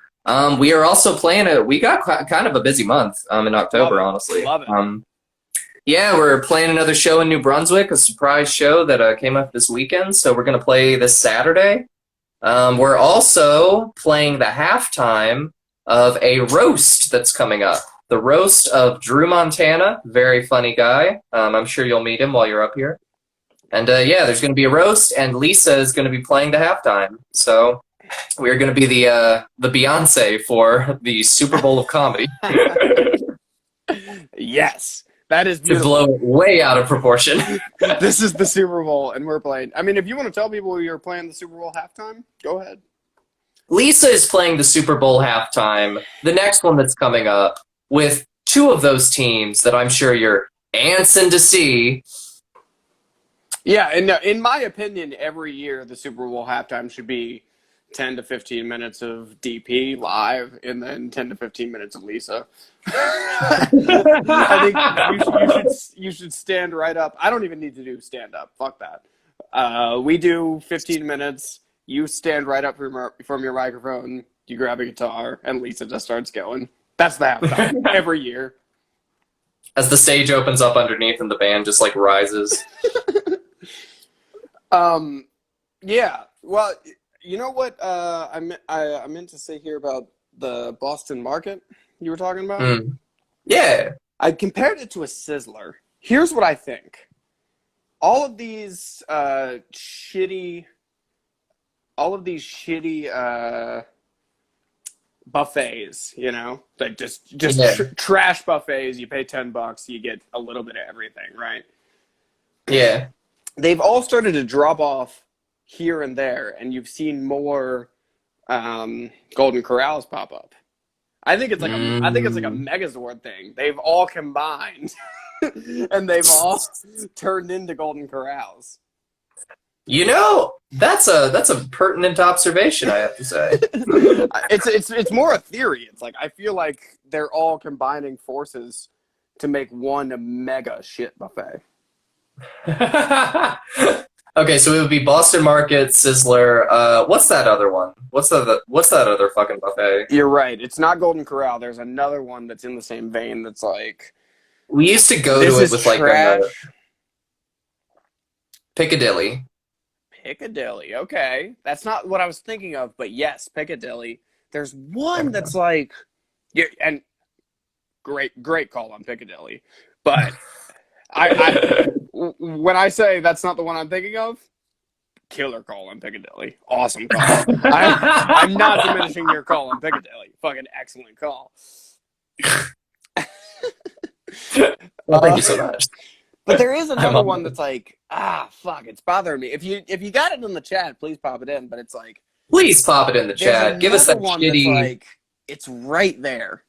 We are also playing we got kind of a busy month in October, honestly. Love it. Yeah, we're playing another show in New Brunswick, a surprise show that came up this weekend. So we're going to play this Saturday. We're also playing the halftime of a roast that's coming up. The roast of Drew Montana, very funny guy. I'm sure you'll meet him while you're up here. And yeah, there's going to be a roast, and Lisa is going to be playing the halftime. So we're going to be the Beyonce for the Super Bowl of comedy. Yes. That is beautiful. To blow it way out of proportion. This is the Super Bowl, and we're playing. I mean, if you want to tell people you're playing the Super Bowl halftime, go ahead. Lisa is playing the Super Bowl halftime, the next one that's coming up, with two of those teams that I'm sure you're antsing to see. Yeah, and in my opinion, every year the Super Bowl halftime should be 10 to 15 minutes of DP live, and then 10 to 15 minutes of Lisa. I think you should stand right up. I don't even need to do stand up. Fuck that. We do 15 minutes. You stand right up from your microphone. You grab a guitar, and Lisa just starts going. That's the halftime every year. As the stage opens up underneath, and the band just like rises. Yeah. Well, you know what? I meant to say here about the Boston market you were talking about. Yeah. I compared it to a Sizzler. Here's what I think. All of these shitty buffets, you know, like just trash buffets. You pay $10, you get a little bit of everything, right? Yeah. They've all started to drop off here and there, and you've seen more Golden Corrals pop up. I think it's like a Megazord thing. They've all combined, and they've all turned into Golden Corrals. You know, that's a pertinent observation, I have to say. It's more a theory. It's like I feel like they're all combining forces to make one mega shit buffet. Okay, so it would be Boston Market, Sizzler. What's that other one? What's that other fucking buffet? You're right. It's not Golden Corral. There's another one that's in the same vein. That's like we used to go to it with trash. like Piccadilly. Piccadilly. Okay, that's not what I was thinking of, but yes, Piccadilly. There's one that's like, yeah, and great call on Piccadilly, but when I say that's not the one I'm thinking of, killer call on Piccadilly. Awesome call. I'm not diminishing your call on Piccadilly. Fucking excellent call. Well, thank you so much. But there is another one that's like, fuck, it's bothering me. If you got it in the chat, please pop it in. But it's like, please pop it in the chat. Give us that one shitty. That's like, it's right there.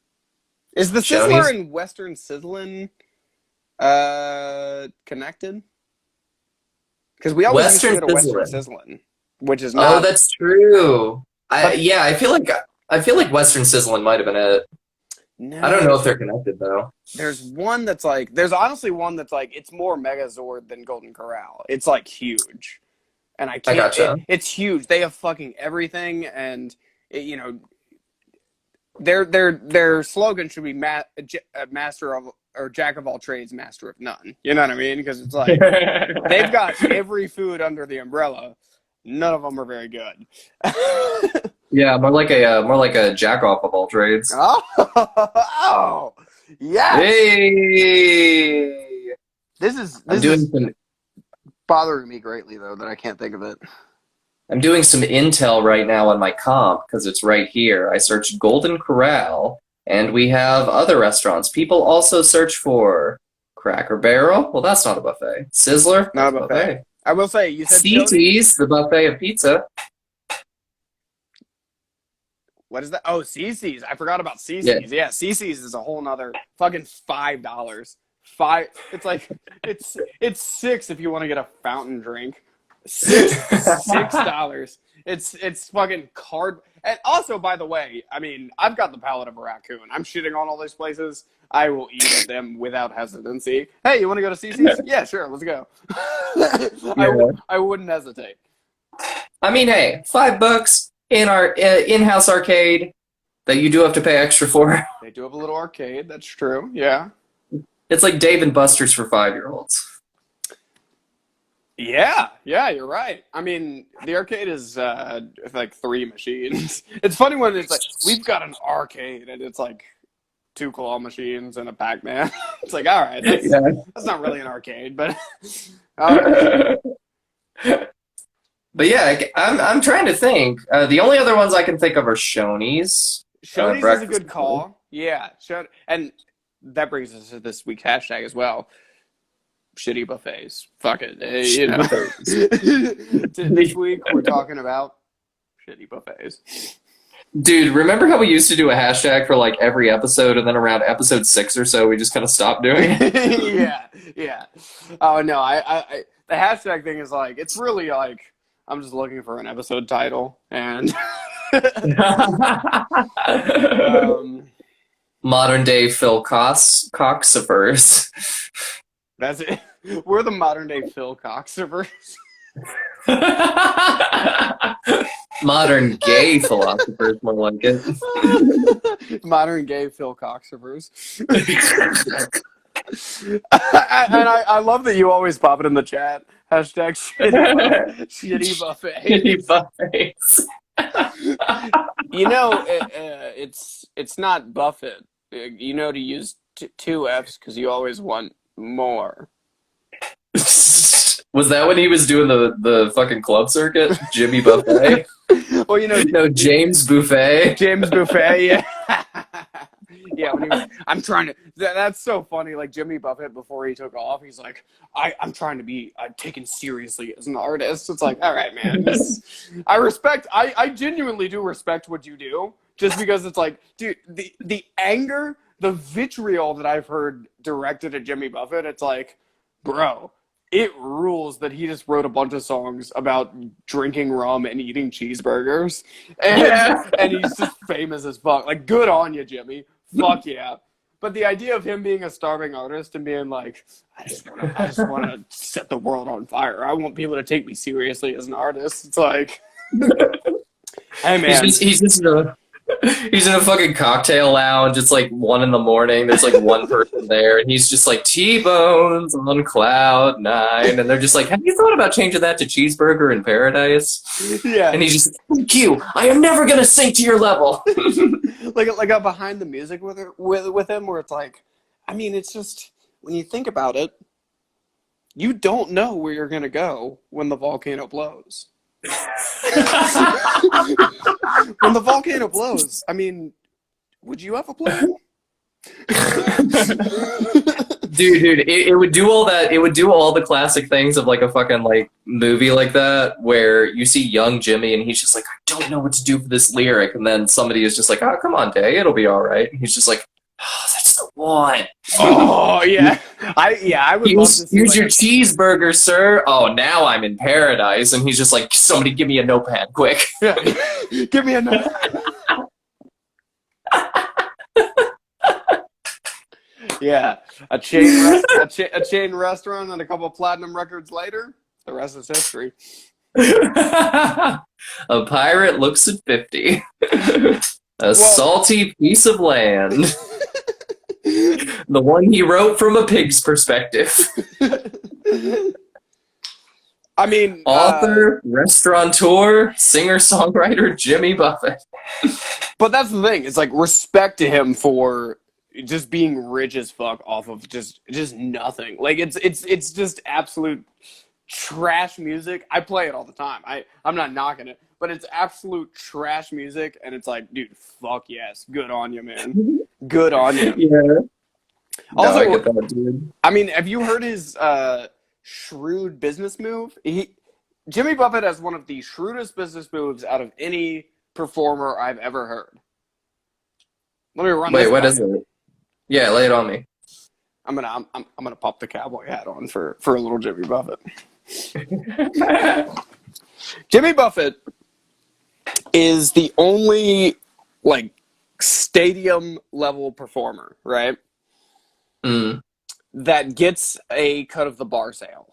Is the Sizzler and Western Sizzlin' connected? Because we always used to go to Western Sizzlin', which is not. Oh, that's true. I feel like Western Sizzlin' might have been it. No, I don't know if they're connected though. There's one that's like, there's honestly one that's like, it's more Megazord than Golden Corral. It's like huge, and I can't. Gotcha. It's huge. They have fucking everything, and you know, their slogan should be master of or jack of all trades, master of none. You know what I mean? Because it's like they've got every food under the umbrella. None of them are very good. Yeah, more like a jack off of all trades. Oh, yes. Hey, this is bothering me greatly though that I can't think of it. I'm doing some intel right now on my comp because it's right here. I searched Golden Corral, and we have other restaurants. People also search for Cracker Barrel. Well, that's not a buffet. Sizzler, not a buffet. I will say, you said CT's, the buffet of pizza. What is that? Oh, CC's. I forgot about CC's. Yeah, CC's is a whole nother fucking $5. It's like it's $6 if you want to get a fountain drink. $6. It's fucking card. And also, by the way, I mean, I've got the palate of a raccoon. I'm shitting on all these places. I will eat at them without hesitancy. Hey, you want to go to CC's? Yeah, sure, let's go. Yeah. I wouldn't hesitate. I mean, hey, $5 in our in-house arcade that you do have to pay extra for. They do have a little arcade. That's true. Yeah. It's like Dave and Buster's for 5-year-olds. Yeah, you're right. I mean, the arcade is like 3 machines. It's funny when it's like, we've got an arcade, and it's like 2 claw machines and a Pac-Man. It's like, all right, that's not really an arcade, but all right. But yeah, I'm trying to think. The only other ones I can think of are Shoney's. Shoney's is a good call. Yeah, and that brings us to this week's hashtag as well. Shitty buffets. Fuck it. You know. This week we're talking about shitty buffets. Dude, remember how we used to do a hashtag for like every episode, and then around episode 6 or so we just kind of stopped doing it? Yeah. Oh no, I the hashtag thing is like, it's really like, I'm just looking for an episode title, and Modern day Phil Coxifers. That's it. We're the modern day Phil Coxifers. Modern gay philosophers, more like it. Modern gay Phil Coxifers. And I love that you always pop it in the chat. Hashtag shitty buffet. Shitty buffets. You know, it's not Buffett. You know to use 2 F's because you always want more. Was that when he was doing the fucking club circuit? Jimmy Buffet? Well, you know, no, James Buffet. James Buffet, yeah. Yeah, when he was, I'm trying to. That's so funny. Like Jimmy Buffett, before he took off, he's like, I'm trying to be taken seriously as an artist. It's like, all right, man. I genuinely do respect what you do, just because it's like, dude, the anger, the vitriol that I've heard directed at Jimmy Buffett, it's like, bro, it rules that he just wrote a bunch of songs about drinking rum and eating cheeseburgers, and he's just famous as fuck. Like, good on you, Jimmy. Fuck yeah. But the idea of him being a starving artist and being like, I just want to set the world on fire. I want people to take me seriously as an artist. It's like, hey man, he's in a fucking cocktail lounge. It's like 1 a.m. There's like one person there, and he's just like T-bones on cloud 9, and they're just like, have you thought about changing that to cheeseburger in paradise? Yeah. And he's just, thank you. I am never gonna sink to your level. like a behind the music with him, where it's like, I mean, it's just, when you think about it, you don't know where you're gonna go when the volcano blows. When the volcano blows, I mean, would you have a plan? Dude, it would do all that. It would do all the classic things of like a fucking like movie like that, where you see young Jimmy and he's just like, I don't know what to do for this lyric, and then somebody is just like, oh, come on, Day, it'll be all right. And he's just like, oh, that's the one. Oh yeah, I would love to see. Here's your cheeseburger, sir. Oh, now I'm in paradise, and he's just like, somebody give me a notepad, quick. Yeah. Give me a notepad. Yeah, a chain restaurant and a couple of platinum records later, the rest is history. A pirate looks at 50. Salty piece of land. The one he wrote from a pig's perspective. I mean, author, restaurateur, singer-songwriter Jimmy Buffett. But that's the thing. It's like, respect to him for just being rich as fuck off of just nothing. Like, it's just absolute trash music. I play it all the time. I'm not knocking it, but it's absolute trash music, and it's like, dude, fuck yes, good on you, man. Good on you. Yeah. Also, no, I get that, dude. I mean, have you heard his shrewd business move? Jimmy Buffett has one of the shrewdest business moves out of any performer I've ever heard. Let me run. Wait, what is it? Yeah, lay it on me. I'm gonna pop the cowboy hat on for a little Jimmy Buffett. Jimmy Buffett is the only like stadium level performer, right? Mm. That gets a cut of the bar sale.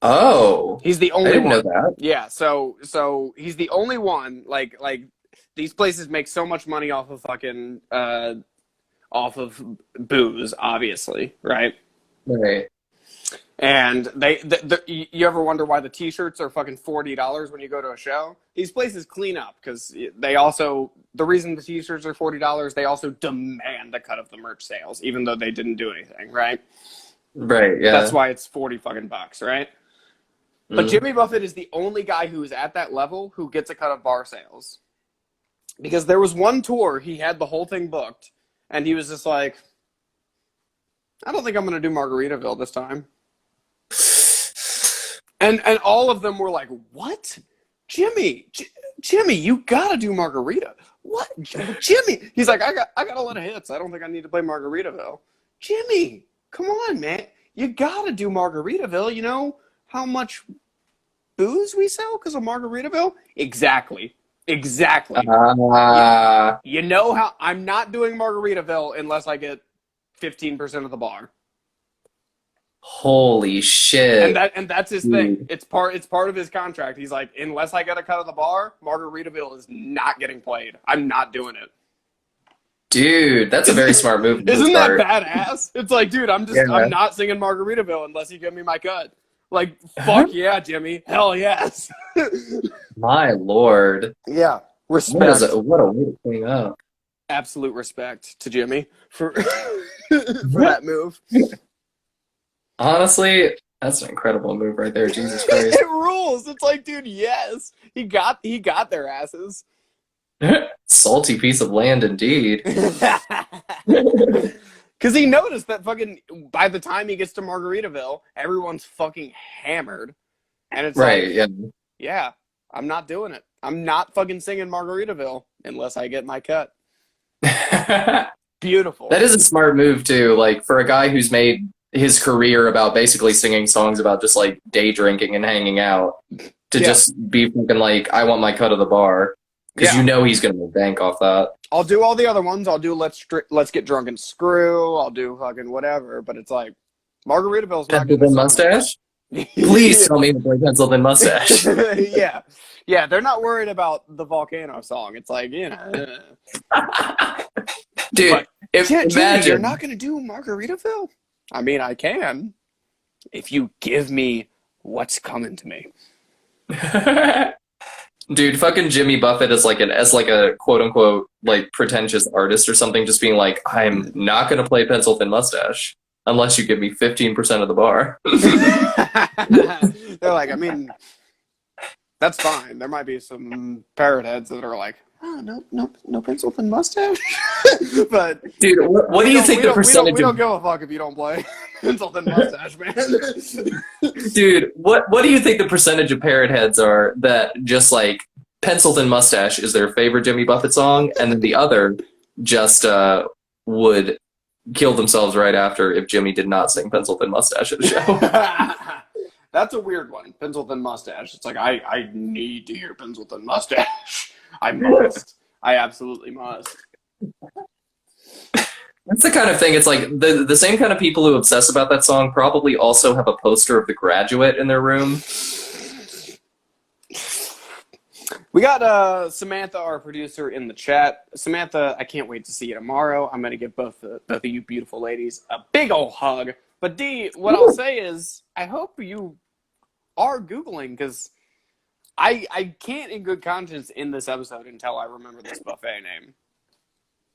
Oh, He's the I only didn't know one. that. Yeah, so he's the only one. Like these places make so much money off of fucking off of booze, obviously, right? Right. And you ever wonder why the T-shirts are fucking $40 when you go to a show? These places clean up because they also the reason the T-shirts are $40. They also demand a cut of the merch sales, even though they didn't do anything, right? Right. That's Yeah. why it's 40 fucking bucks, right? But Mm. Jimmy Buffett is the only guy who is at that level who gets a cut of bar sales. Because there was one tour, he had the whole thing booked, and he was just like, I don't think I'm going to do Margaritaville this time. And all of them were like, what? Jimmy, Jimmy, you got to do Margarita. What? Jimmy. He's like, I got a lot of hits. I don't think I need to play Margaritaville. Jimmy, come on, man. You got to do Margaritaville. You know how much booze we sell because of Margaritaville? Exactly. You know how I'm not doing Margaritaville unless I get 15% of the bar. Holy shit. And that's his thing. It's part of his contract. He's like, unless I get a cut of the bar, Margaritaville is not getting played. I'm not doing it. Dude, that's a very smart move. Isn't that badass? It's like, dude, I'm Yeah. not singing Margaritaville unless you give me my cut. Like, fuck yeah, Jimmy. Hell yes. My lord. Yeah. Respect. What a way to clean up. Absolute respect to Jimmy for for that move. Honestly, that's an incredible move right there. Jesus Christ. It rules. It's like, dude, yes. He got their asses. Salty piece of land indeed. Because he noticed that fucking by the time he gets to Margaritaville, everyone's fucking hammered. And it's Right, like, yeah, I'm not doing it. I'm not fucking singing Margaritaville unless I get my cut. yeah. Beautiful. That is a smart move too. Like for a guy who's made his career about basically singing songs about just like day drinking and hanging out to just be fucking like, I want my cut of the bar. Because you know he's gonna make bank off that. I'll do all the other ones. I'll do let's get drunk and screw. I'll do fucking whatever. But it's like Margaritaville's not Pencil getting thin mustache? Please tell me to play pencil thin mustache. yeah. They're not worried about the volcano song. It's like, you know, dude. Imagine you're not gonna do Margaritaville. I mean, I can if you give me what's coming to me. Dude, fucking Jimmy Buffett as like a quote unquote like pretentious artist or something, just being like, I'm not gonna play pencil thin mustache unless you give me 15% of the bar. They're like, I mean, that's fine. There might be some parrot heads that are like, oh, no pencil thin mustache. But dude, what do you think the percentage? We don't give a fuck if you don't play pencil thin mustache, man. Dude, what do you think the percentage of parrot heads are that just like pencil thin mustache is their favorite Jimmy Buffett song, and then the other just would kill themselves right after if Jimmy did not sing pencil thin mustache at the show? That's a weird one, pencil thin mustache. It's like I need to hear pencil thin mustache. I must. I absolutely must. That's the kind of thing. It's like the same kind of people who obsess about that song probably also have a poster of The Graduate in their room. We got Samantha, our producer, in the chat. Samantha, I can't wait to see you tomorrow. I'm going to give both of you beautiful ladies a big old hug. But Dee, what I'll say is, I hope you are Googling, because I can't in good conscience end this episode until I remember this buffet name.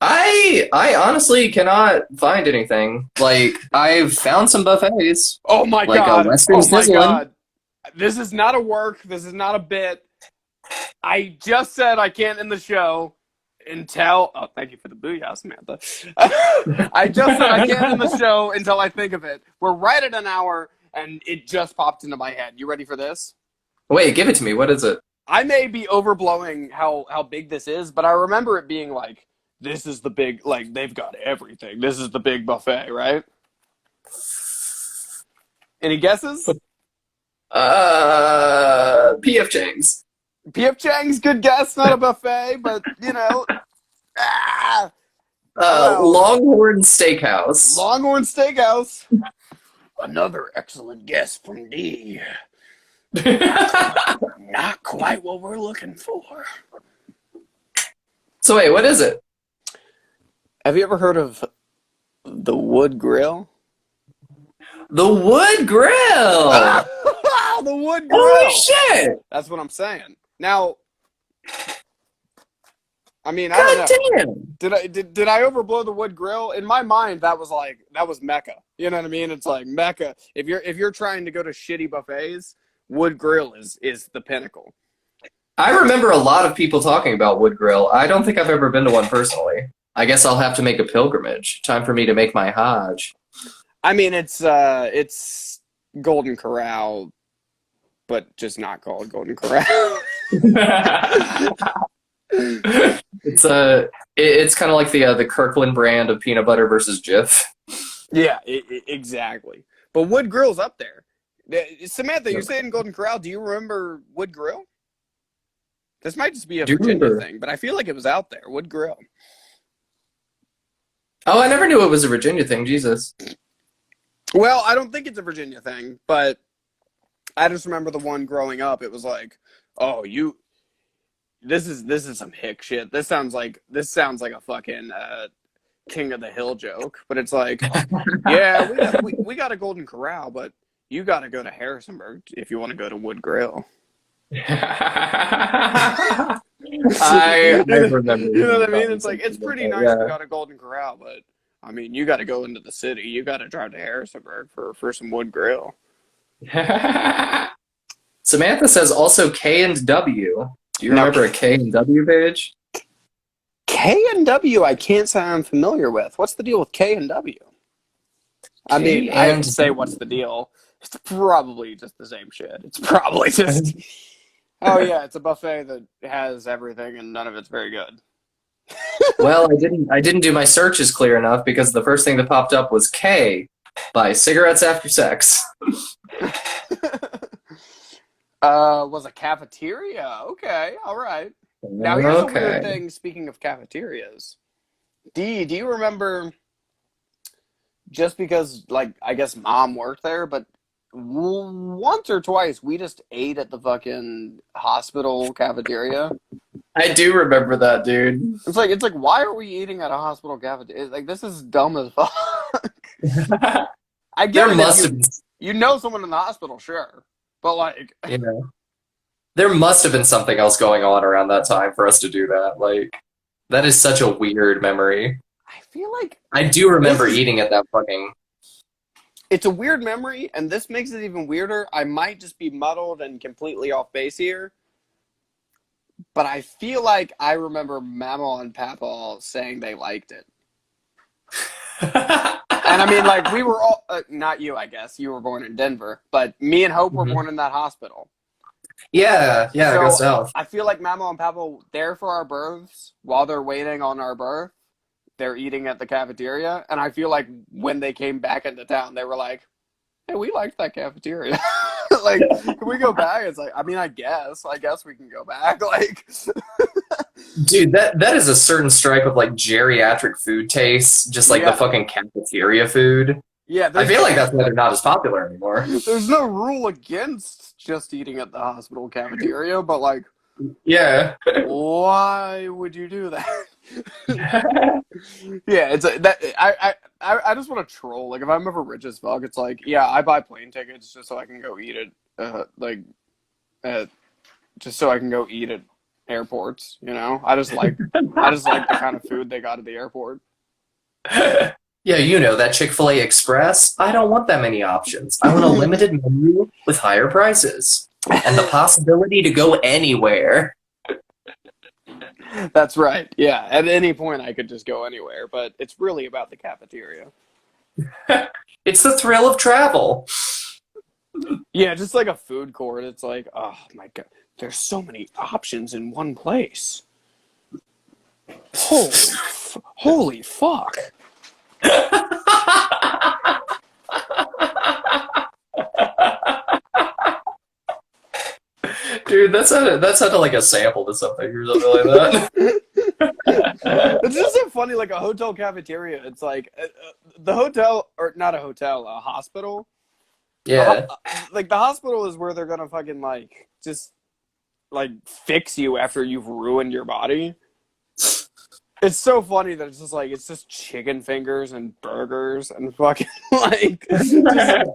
I honestly cannot find anything. Like, I've found some buffets. Oh my like god! A Western Oh my Sizzlin'. god! This is not a work. This is not a bit. I just said I can't end the show until. Oh, thank you for the booyah, Samantha. I just said I can't end the show until I think of it. We're right at an hour, and it just popped into my head. You ready for this? Wait, give it to me. What is it? I may be overblowing how big this is, but I remember it being like, this is the big, like, they've got everything. This is the big buffet, right? Any guesses? P.F. Chang's. P.F. Chang's good guess, not a buffet, but you know, ah, well, Longhorn Steakhouse. Longhorn Steakhouse. Another excellent guess from D. Not quite what we're looking for. So wait, what is it? Have you ever heard of the Wood Grill? The Wood Grill. The Wood Holy Grill. shit! That's what I'm saying. Now, I mean, I God don't know. damn! Did I overblow the Wood Grill? In my mind, that was Mecca. You know what I mean? It's like Mecca. If you're trying to go to shitty buffets, Wood Grill is the pinnacle. I remember a lot of people talking about Wood Grill. I don't think I've ever been to one personally. I guess I'll have to make a pilgrimage. Time for me to make my Hajj. I mean, it's Golden Corral, but just not called Golden Corral. It's kind of like the Kirkland brand of peanut butter versus Jif. Yeah, exactly. But Wood Grill's up there. Samantha, you're saying Golden Corral. Do you remember Wood Grill? This might just be a Virginia thing, but I feel like it was out there. Wood Grill. Oh, I never knew it was a Virginia thing. Jesus. Well, I don't think it's a Virginia thing, but I just remember the one growing up. It was like, oh, this is some hick shit. This sounds like a fucking King of the Hill joke. But it's like, yeah, we got a Golden Corral, but you got to go to Harrisonburg if you want to go to Wood Grill. I remember. You know what I mean? It's like it's pretty nice we got a Golden Corral, but I mean, you got to go into the city. You got to drive to Harrisonburg for some Wood Grill. Samantha says also K and W. Do you remember a K and W page? K and W, I can't say I'm familiar with. What's the deal with K and W? I mean, I have to say what's the deal. It's probably just the same shit. It's probably just, oh yeah, it's a buffet that has everything and none of it's very good. Well, I didn't do my searches clear enough because the first thing that popped up was K by Cigarettes After Sex. Was a cafeteria. Okay, all right. Now here's a weird thing, speaking of cafeterias. Dee, do you remember, just because, like, I guess mom worked there, but once or twice we just ate at the fucking hospital cafeteria? I do remember that, dude. It's like why are we eating at a hospital cafeteria? Like, this is dumb as fuck. I get you know someone in the hospital, sure. But like, you know, there must have been something else going on around that time for us to do that. Like, that is such a weird memory. I feel like I do remember eating at that fucking. It's a weird memory, and this makes it even weirder. I might just be muddled and completely off base here, but I feel like I remember Mama and Papa saying they liked it. And I mean, like, we were all, not you, I guess. You were born in Denver. But me and Hope were born in that hospital. Yeah, so go south. I feel like Mama and Papa, there for our births, while they're waiting on our birth, they're eating at the cafeteria. And I feel like when they came back into town, they were like, hey, we liked that cafeteria. Like, can we go back? It's like, I mean, I guess we can go back. Like, dude, that is a certain stripe of like geriatric food tastes, just like the fucking cafeteria food. Yeah, I feel like that's why they're not as popular anymore. There's no rule against just eating at the hospital cafeteria, but like, yeah, why would you do that? Yeah, it's that I just want to troll. Like, if I'm ever rich as fuck, it's like, yeah, I buy plane tickets just so I can go eat at just so I can go eat at airports. You know, I just like the kind of food they got at the airport. Yeah, you know, that Chick-fil-A Express. I don't want that many options. I want a limited menu with higher prices and the possibility to go anywhere. That's right. Yeah, at any point I could just go anywhere, but it's really about the cafeteria. It's the thrill of travel. Yeah, just like a food court. It's like, oh my god, there's so many options in one place. Holy fuck. Dude, Dude, that sounded like a sample to something or something like that. It's just so funny, like a hotel cafeteria. It's like the hotel, or not a hotel, a hospital. Yeah. Like the hospital is where they're gonna fucking like just like fix you after you've ruined your body. It's so funny that it's just chicken fingers and burgers and fucking like just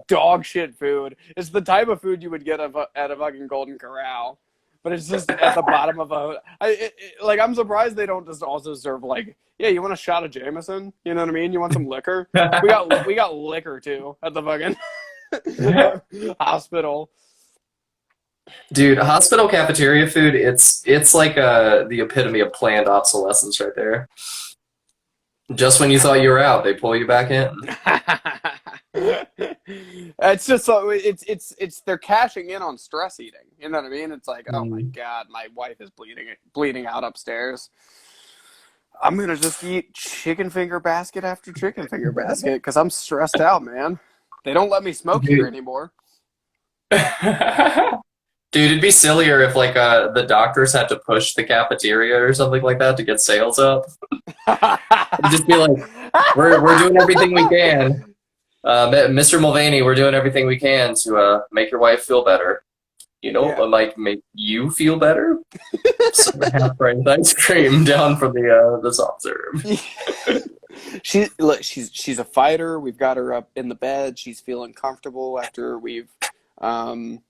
dog shit food. It's the type of food you would get at a fucking Golden Corral, but it's just at the bottom of a. Like I'm surprised they don't just also serve like, yeah, you want a shot of Jameson? You know what I mean? You want some liquor? We got liquor too at the fucking hospital. Dude, hospital cafeteria food, it's like the epitome of planned obsolescence right there. Just when you thought you were out, they pull you back in. It's just so it's they're cashing in on stress eating. You know what I mean? It's like, oh my Mm. God, my wife is bleeding out upstairs. I'm gonna just eat chicken finger basket after chicken finger basket because I'm stressed out, man. They don't let me smoke here Dude. anymore. Dude, it'd be sillier if like the doctors had to push the cafeteria or something like that to get sales up. It'd just be like, we're doing everything we can. Mr. Mulvaney, we're doing everything we can to make your wife feel better. You know Yeah. what might make you feel better? Some half-price ice cream down from the soft serve. She's a fighter. We've got her up in the bed. She's feeling comfortable um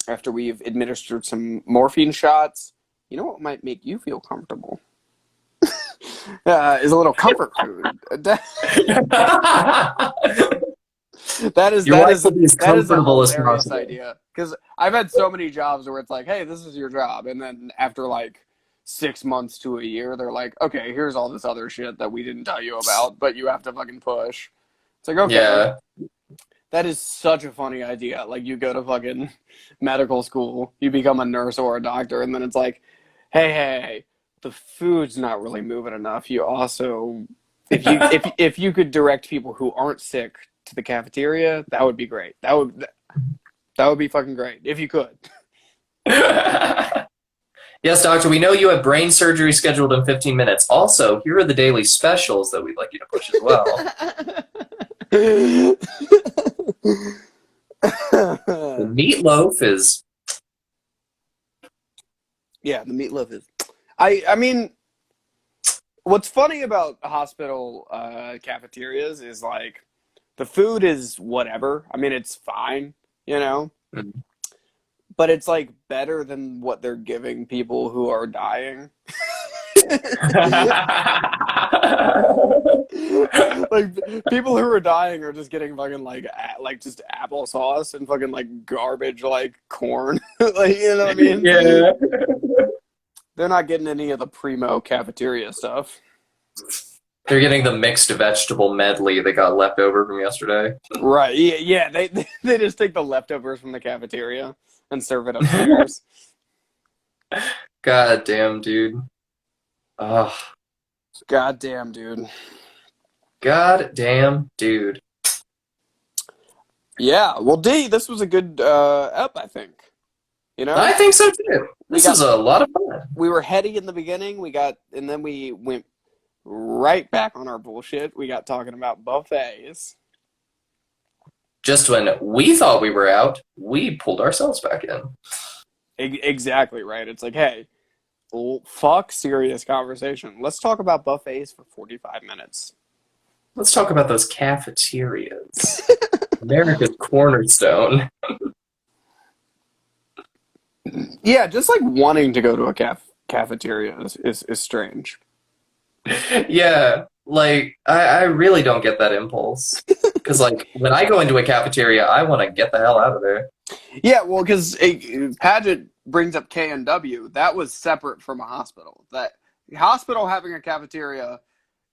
after we've administered some morphine shots. You know what might make you feel comfortable? Is a little comfort food. That is Your that wife is will be as that is a comfortable as hilarious possible. idea. Because I've had so many jobs where it's like, hey, this is your job, and then after like 6 months to a year, they're like, okay, here's all this other shit that we didn't tell you about, but you have to fucking push. It's like, okay, Yeah. that is such a funny idea. Like you go to fucking medical school, you become a nurse or a doctor, and then it's like, hey, the food's not really moving enough. You also, if you could direct people who aren't sick to the cafeteria, that would be great. That would be fucking great if you could. Yes, doctor, we know you have brain surgery scheduled in 15 minutes. Also, here are the daily specials that we'd like you to push as well. The meatloaf is Yeah, the meatloaf is. I mean, what's funny about hospital cafeterias is like the food is whatever. I mean, it's fine, you know, but it's like better than what they're giving people who are dying. Like people who are dying are just getting fucking like just applesauce and fucking like garbage like corn. Like you know what I mean? yeah. They're not getting any of the primo cafeteria stuff. They're getting the mixed vegetable medley that got left over from yesterday. Right. Yeah. They just take the leftovers from the cafeteria and serve it upstairs. God damn, dude. Oh, God damn, dude. god damn, dude. Yeah. Well, D, this was a good ep, I think. You know, I think so too. This is a lot of fun. we were heady in the beginning. And then we went right back on our bullshit. We got talking about buffets. Just when we thought we were out, we pulled ourselves back in. Exactly right. It's like, hey, fuck serious conversation. Let's talk about buffets for 45 minutes. Let's talk about those cafeterias. America's cornerstone. Yeah, just like wanting to go to a cafeteria is strange. Yeah, like I really don't get that impulse. Because like when I go into a cafeteria, I want to get the hell out of there. Yeah, well, because Paget brings up K&W. That was separate from a hospital. That hospital having a cafeteria,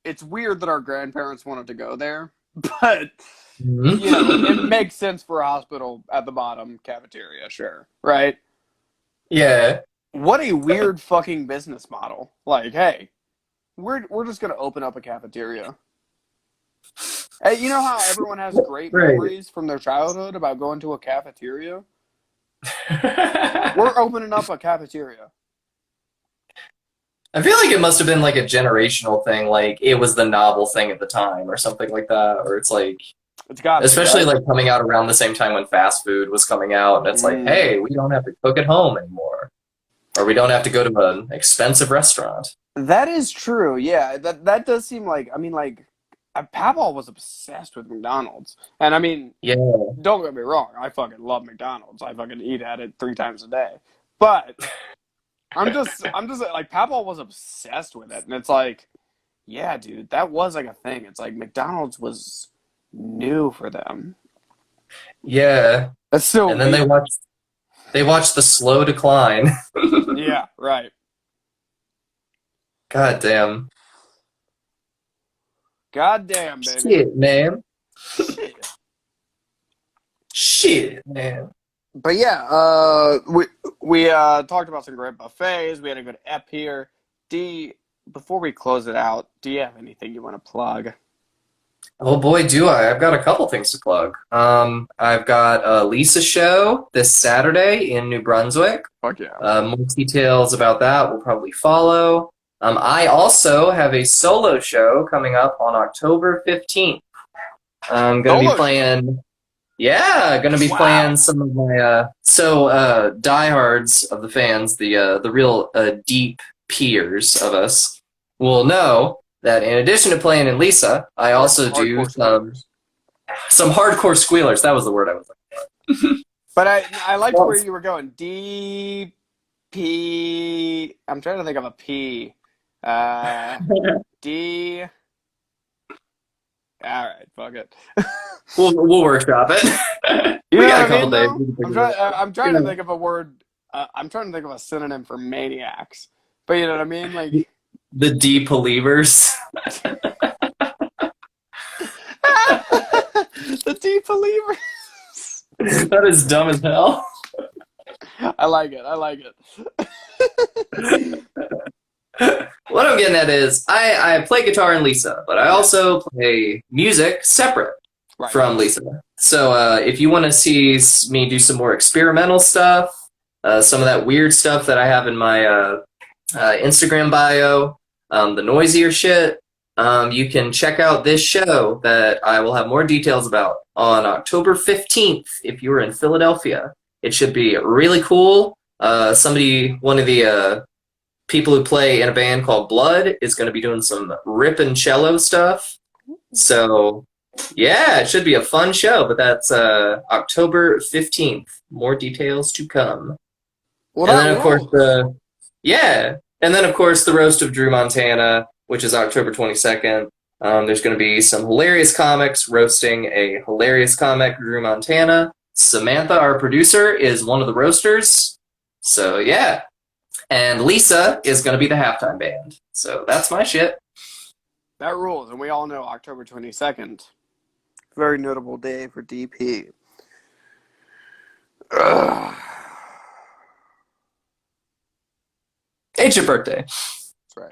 it's weird that our grandparents wanted to go there, but you know, it makes sense for a hospital at the bottom cafeteria, sure, right? Yeah. What a weird fucking business model. Like, hey, we're just gonna open up a cafeteria. Hey, you know how everyone has great Right. memories from their childhood about going to a cafeteria? We're opening up a cafeteria. I feel like it must have been like a generational thing, like it was the novel thing at the time or something like that, or it's like, It's got to be, especially right? like coming out around the same time when fast food was coming out, and it's like, Mm. hey, we don't have to cook at home anymore, or we don't have to go to an expensive restaurant. That is true. Yeah, that does seem like. I mean, like, Papa was obsessed with McDonald's, and I mean, Yeah, don't get me wrong. I fucking love McDonald's. I fucking eat at it 3 times a day. But I'm just like Papa was obsessed with it, and it's like, yeah, dude, that was like a thing. It's like McDonald's was new for them. yeah, That's so and then weird. they watched the slow decline. Yeah, right. God damn. God damn, baby. Shit, man. Shit. Shit, man. But yeah, we talked about some great buffets. We had a good ep here. D, before we close it out, do you have anything you want to plug? Oh boy, do I. I've got a couple things to plug. I've got a Lisa show this Saturday in New Brunswick. Fuck yeah. More details about that will probably follow. I also have a solo show coming up on October 15th. I'm going to be Solo show. playing, yeah, going to be Wow. playing some of my, diehards of the fans, the real deep peers of us, will know that in addition to playing in Lisa, I also do Hardcore squealers. some hardcore squealers. That was the word I was looking But I liked for. where you were going. D P. I'm trying to think of a P. Uh, D. All right, fuck it. We'll workshop it. You We know got a what I couple mean, days. though? We can I'm figure trying. it out. I'm trying to Yeah. think of a word. I'm trying to think of a synonym for maniacs. But you know what I mean? Like The deep believers. the deep believer. That is dumb as hell. I like it. I like it. What I'm getting at is I play guitar in Lisa, but I Yes. also play music separate Right. from Lisa. So if you want to see me do some more experimental stuff, some of that weird stuff that I have in my Instagram bio, the noisier shit, you can check out this show that I will have more details about on October 15th if you're in Philadelphia. It should be really cool. One of the people who play in a band called Blood is going to be doing some ripping cello stuff. So, yeah, it should be a fun show, but that's October 15th. More details to come. Well, And that then, of course, rules. the roast of Drew Montana, which is October 22nd. There's going to be some hilarious comics roasting a hilarious comic, Drew Montana. Samantha, our producer, is one of the roasters. So, yeah. And Lisa is going to be the halftime band. So that's my shit. That rules, and we all know October 22nd. Very notable day for DP. Ugh. It's your birthday. That's right.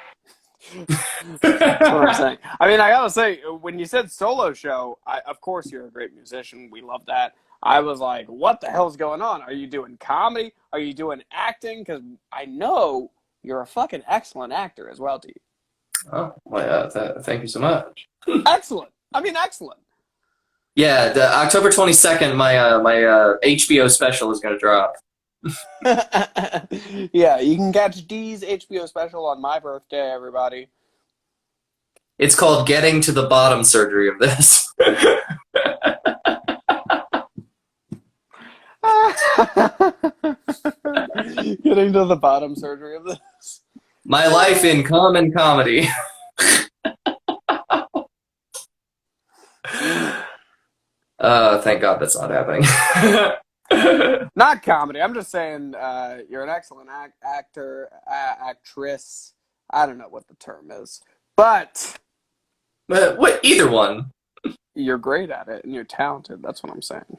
That's what I'm saying. I mean, I gotta say, when you said solo show, of course you're a great musician. We love that. I was like, what the hell's going on? Are you doing comedy? Are you doing acting? Because I know you're a fucking excellent actor as well, D. Oh, well, thank you so much. Excellent. I mean, excellent. Yeah, the October 22nd, my HBO special is going to drop. Yeah, you can catch D's HBO special on my birthday, everybody. It's called Getting to the Bottom Surgery of This. Getting to the bottom surgery of this. My life in common comedy. Thank God that's not happening. Not comedy. I'm just saying you're an excellent actor, actress. I don't know what the term is. But Either one. you're great at it and you're talented. That's what I'm saying.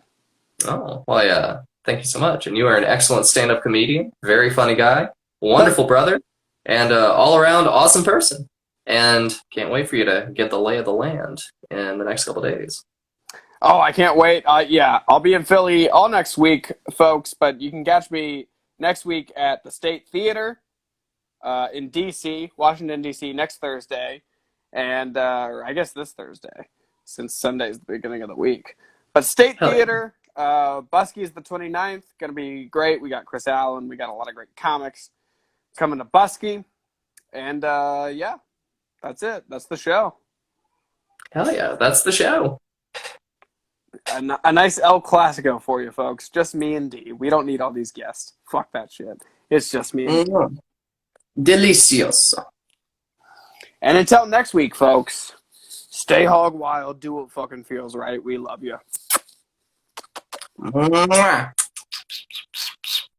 Oh, well, yeah. Thank you so much. And you are an excellent stand-up comedian, very funny guy, wonderful brother, and all around awesome person. And can't wait for you to get the lay of the land in the next couple days. Oh, I can't wait. Yeah, I'll be in Philly all next week, folks, but you can catch me next week at the State Theater in D.C., Washington, D.C., next Thursday. And or I guess this Thursday, since Sunday's the beginning of the week. But State Hell yeah. Theater, Buskey's the 29th. Going to be great. We got Chris Allen. We got a lot of great comics coming to Buskey. And yeah, that's it. That's the show. Hell yeah, that's the show. A nice El Classico for you, folks. Just me and Dee. We don't need all these guests. Fuck that shit. It's just me and Dee. Delicioso. And until next week, folks, stay hog wild. Do what fucking feels right. We love you. Mwah.